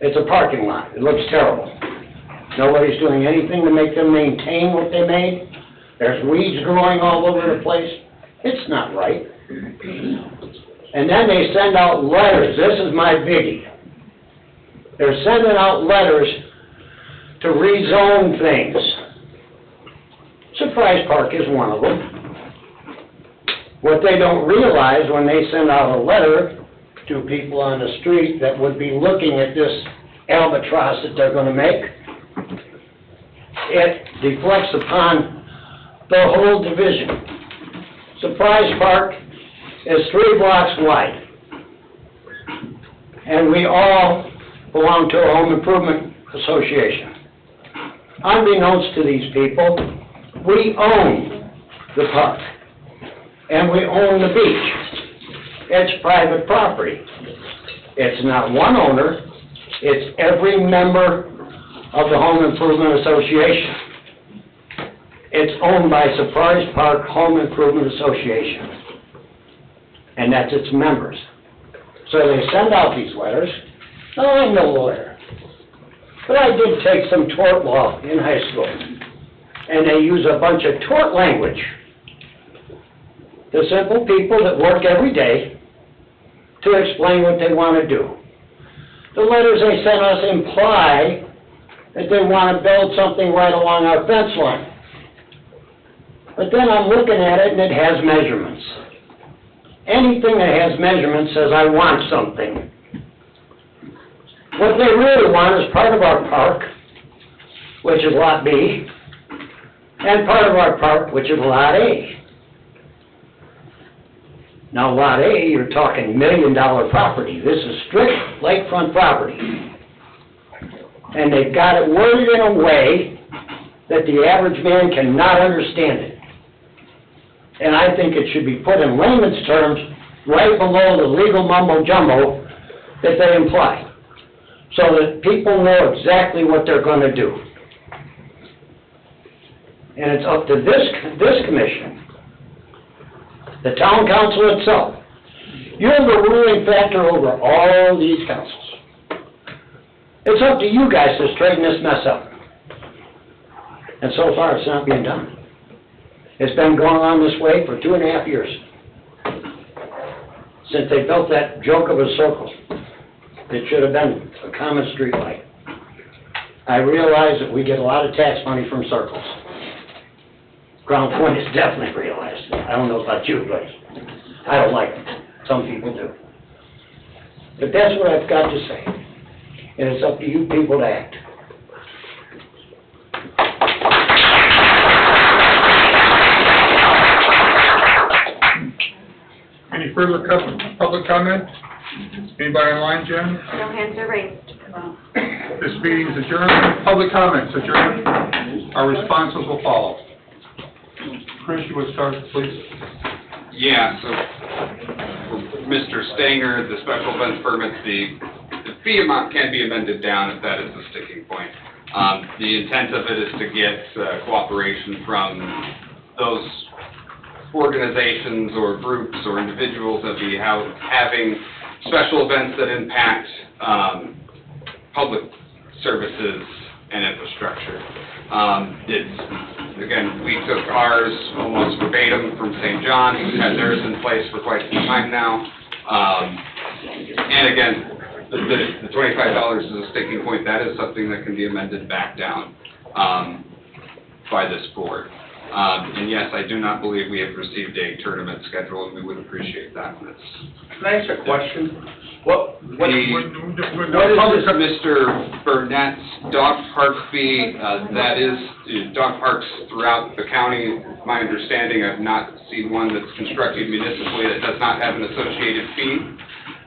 It's a parking lot. It looks terrible. Nobody's doing anything to make them maintain what they made. There's weeds growing all over the place. It's not right. And then they send out letters. This is my biggie. They're sending out letters to rezone things. Surprise Park is one of them. What they don't realize when they send out a letter to people on the street that would be looking at this albatross that they're going to make, it deflects upon the whole division. Surprise Park is 3 blocks wide. And we all belong to a home improvement association. Unbeknownst to these people, we own the park. And we own the beach. It's private property. It's not one owner, it's every member of the Home Improvement Association. It's owned by Surprise Park Home Improvement Association. And that's its members. So they send out these letters. Now, I'm no lawyer, but I did take some tort law in high school. And they use a bunch of tort language. The simple people that work every day to explain what they want to do. The letters they send us imply that they want to build something right along our fence line. But then I'm looking at it and it has measurements. Anything that has measurements says, I want something. What they really want is part of our park, which is Lot B, and part of our park, which is Lot A. Now, Lot A, you're talking $1 million property. This is strict lakefront property. And they've got it worded in a way that the average man cannot understand it. And I think it should be put in layman's terms right below the legal mumbo jumbo that they imply, so that people know exactly what they're going to do. And it's up to this commission, the town council itself. You're the ruling factor over all these councils. It's up to you guys to straighten this mess up. And so far, it's not being done. It's been going on this way for 2.5 years, since they built that joke of a circle. It should have been a common street light. I realize that we get a lot of tax money from circles. Ground Point has definitely realized it. I don't know about you, but I don't like them. Some people do. But that's what I've got to say. And it's up to you people to act. Any further public comment? Anybody online, Jen? No hands are raised. This meeting's adjourned. Public comments adjourned. Our responses will follow. Chris, you would start, please. Yeah, so for Mr. Stanger, the special events permits, the fee amount can be amended down if that is the sticking point. The intent of it is to get cooperation from those organizations or groups or individuals that be having special events that impact public services and infrastructure. Again, we took ours almost verbatim from St. John, who's had theirs in place for quite some time now. And again, the $25 is a sticking point. That is something that can be amended back down by this board. And yes, I do not believe we have received a tournament schedule, and we would appreciate that. Can I ask a question? What is Mr. Burnett's dog park fee? That is dog parks throughout the county. My understanding, I've not seen one that's constructed municipally that does not have an associated fee.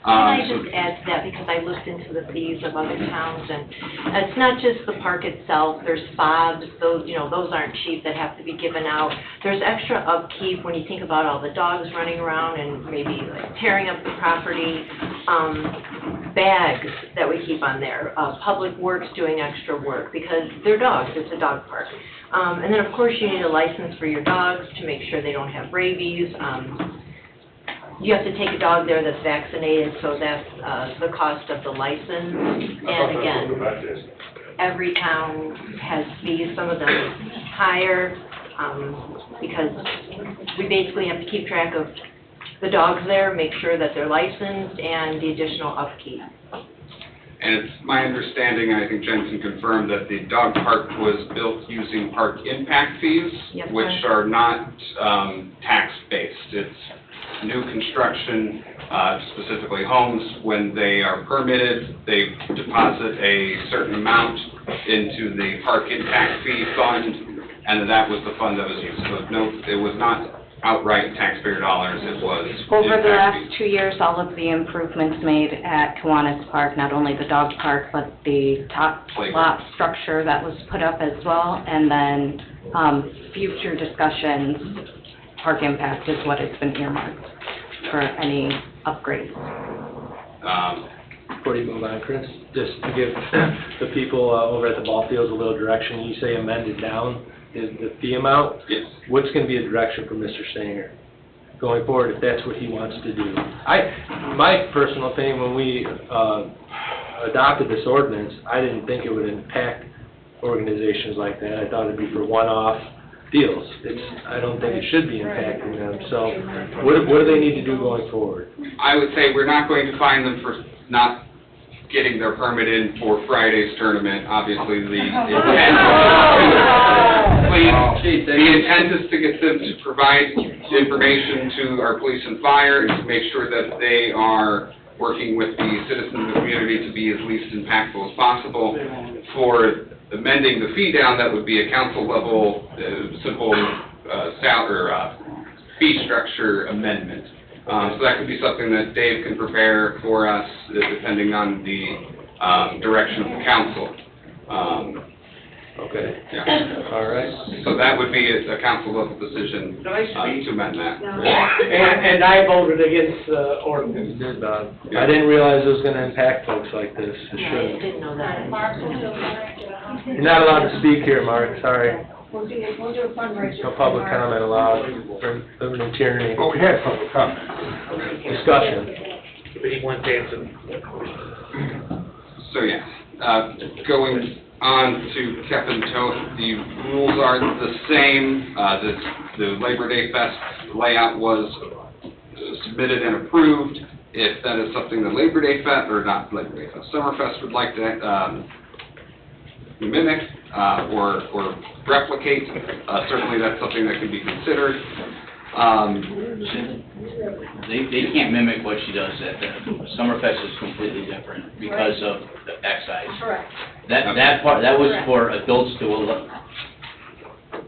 Can I just add to that, because I looked into the fees of other towns, and it's not just the park itself, there's fobs, those aren't cheap, that have to be given out. There's extra upkeep when you think about all the dogs running around and maybe like tearing up the property, bags that we keep on there, Public Works doing extra work, because they're dogs, it's a dog park. And then of course you need a license for your dogs to make sure they don't have rabies. You have to take a dog there that's vaccinated, so that's the cost of the license. And again, every town has fees, some of them higher, because we basically have to keep track of the dogs there, make sure that they're licensed, and the additional upkeep. And it's my understanding, and I think Jen can confirm, that the dog park was built using park impact fees, Yes, which sir. are not tax-based. It's new construction, specifically homes. When they are permitted, they deposit a certain amount into the park impact fee fund, and that was the fund that was used. So no, it was not outright taxpayer dollars, it was Over the impact last fees. 2 years, all of the improvements made at Kiwanis Park, not only the dog park, but the top lot structure that was put up as well, and then future discussions, park impact is what it's been earmarked for any upgrades. Before you move on, Chris, just to give the people over at the ball fields a little direction, you say amended down the fee amount? Yes. What's going to be a direction from Mr. Stanger going forward, if that's what he wants to do? My personal opinion, when we adopted this ordinance, I didn't think it would impact organizations like that. I thought it'd be for one-off deals. I don't think it should be impacting them. So what do they need to do going forward? I would say we're not going to fine them for not getting their permit in for Friday's tournament. Obviously, the intent is to get them to provide information to our police and fire and to make sure that they are working with the citizens of the community to be as least impactful as possible. For amending the fee down, that would be a council level, simple fee structure amendment. So that could be something that Dave can prepare for us, depending on the direction of the council. Okay, Yeah. all right. So that would be a council level decision to amend that. And I voted against the ordinance. You did, Bob. I didn't realize it was gonna impact folks like this. It Yeah, I shouldn't. didn't know that. You're not allowed to speak here, Mark, sorry. We'll do a fundraiser. No public comment allowed, limited tyranny. Well, we had public comment. Discussion. But he wants to answer. So, yeah, going on to Kevin Toth, the rules are the same. The Labor Day Fest layout was submitted and approved. If that is something the Labor Day Fest, or not Labor Day Fest, Summerfest would like to mimic or replicate, certainly that's something that could be considered. They can't mimic what she does at the Summerfest is completely different because of the excise. Correct. That part, that was for adults to,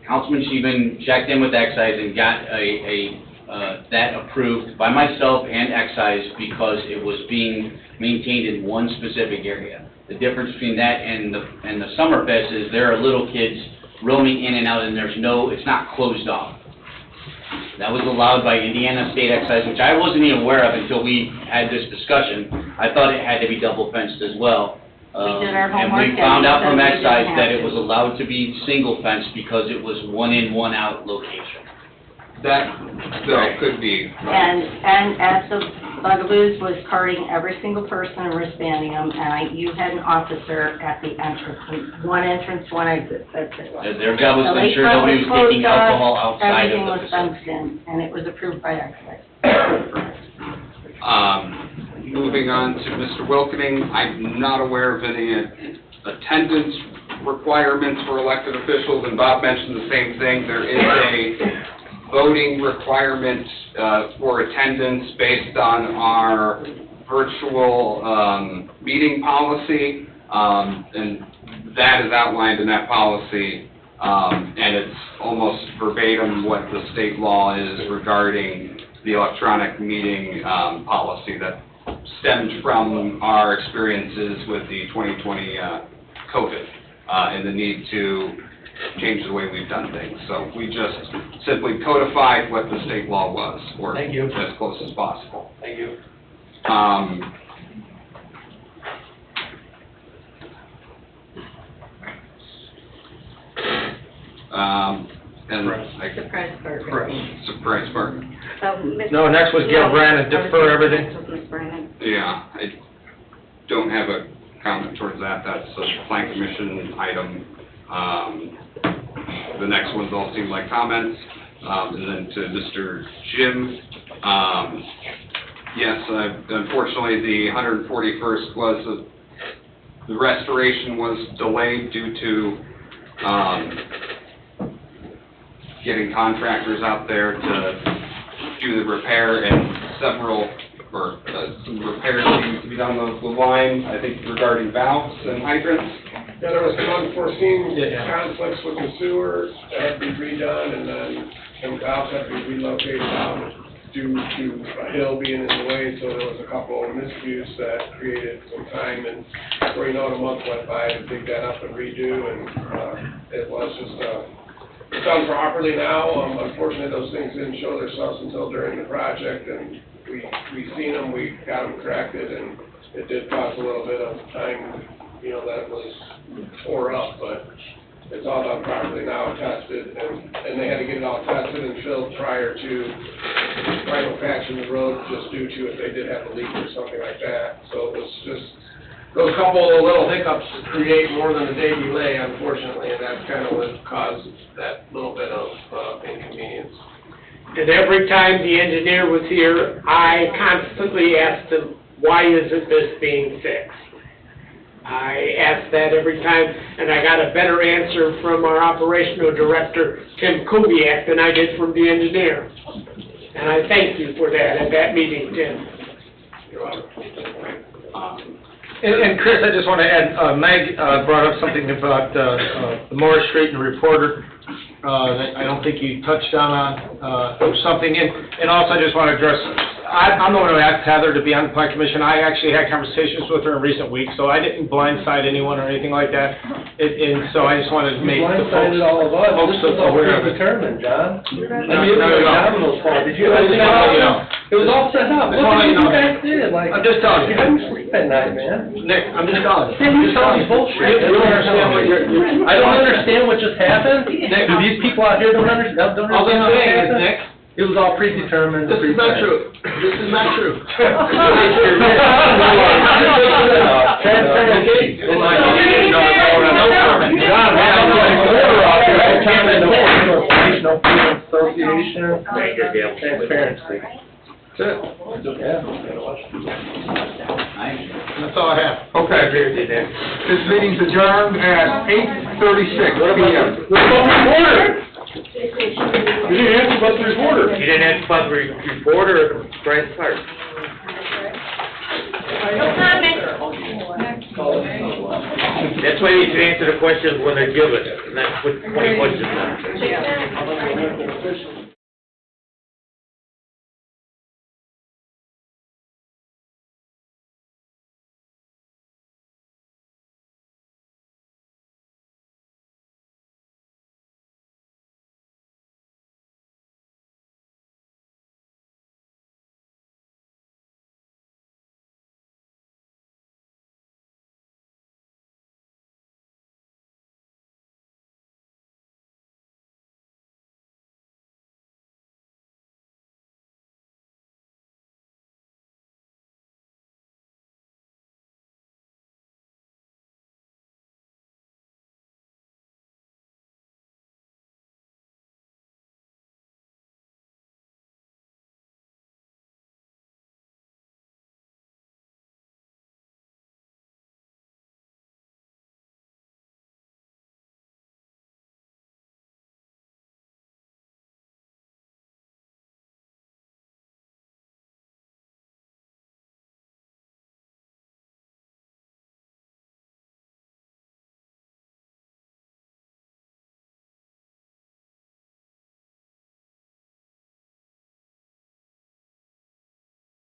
Councilman Sheehan checked in with excise and got that approved by myself and excise because it was being maintained in one specific area. The difference between that and the Summerfest is there are little kids roaming in and out and it's not closed off. That was allowed by Indiana State Excise, which I wasn't even aware of until we had this discussion. I thought it had to be double fenced as well. We did our homework And we found out from and we didn't excise have that it to. was allowed to be single fenced because it was one in, one out location. That, though, could be. And at the Bugaboos was carding every single person and wristbanding them, and you had an officer at the entrance, one entrance, one exit, that's it. Their job was to The ensure lakefront nobody was closed taking off, alcohol outside of the Everything was facility. fenced in, and it was approved by excise. Moving on to Mr. Wilkening, I'm not aware of any attendance requirements for elected officials, and Bob mentioned the same thing. There is a voting requirement for attendance based on our virtual meeting policy, and that is outlined in that policy, and it's almost verbatim what the state law is regarding the electronic meeting policy that stemmed from our experiences with the 2020 COVID and the need to change the way we've done things. So we just simply codified what the state law was, or Thank you. as close as possible. Thank you. And Surprise party. surprise part. So, Ms. No, next was Gail Brannon, defer everything. Next was Ms. Brannon. Yeah, I don't have a comment towards that. That's a plan commission item. The next ones all seem like comments. And then to Mr. Jim, yes, unfortunately, the 141st was, the restoration was delayed due to getting contractors out there to do the repair, and some repairs needing to be done on the line, I think regarding valves and hydrants. Yeah, there was some unforeseen Yeah. conflicts with the sewers that had to be redone, and then some valves had to be relocated out due to a hill being in the way, so there was a couple of miscues that created some time, and before you know it, a month went by to dig that up and redo, and it was just, it's done properly now. Unfortunately, those things didn't show themselves until during the project, and we seen them, we got them corrected, and it did cause a little bit of time, that was tore up, but it's all done properly now, tested, and they had to get it all tested and filled prior to patching the road, just due to if they did have a leak or something like that. So it was just, those couple of little hiccups create more than a day delay, unfortunately, and that's kind of what caused that little bit of inconvenience. And every time the engineer was here, I constantly asked him, why isn't this being fixed? I asked that every time, and I got a better answer from our operational director, Tim Kubiak, than I did from the engineer. And I thank you for that at that meeting, Tim. You're welcome. And Chris, I just want to add, Meg brought up something about the Morris Street and Reporter that I don't think you touched on something. And also I just want to address, I'm the one who asked Heather to be on the plan commission. I actually had conversations with her in recent weeks, so I didn't blindside anyone or anything like that. And so I just wanted to make the folks. Blindsided all of us. Folks This was all aware of it. predetermined, John. I No, mean, it was no, no. Domino's fault. Did you? I just wanna let you know. It was all set up. Look at what you guys did, like. I'm just telling you. You didn't sleep at night, man. Nick, I'm just telling you. You're telling me bullshit. You don't understand what you're. I don't understand what just happened. Nick, Do these people out here don't understand All I'm what saying is, happened? Nick, It was all predetermined. this is not true. This is not true. Transparency. In my opinion, no comment. John, man, I'm going to order out there. I can't make no association. Transparency. That's it. Yeah. That's all I have. Okay. This meeting's adjourned at 8:36 PM. You didn't answer about the reporter. You didn't ask about the reporter or Bryce Park? No comment. That's why you should answer the questions when they're given, and not put 20 questions on.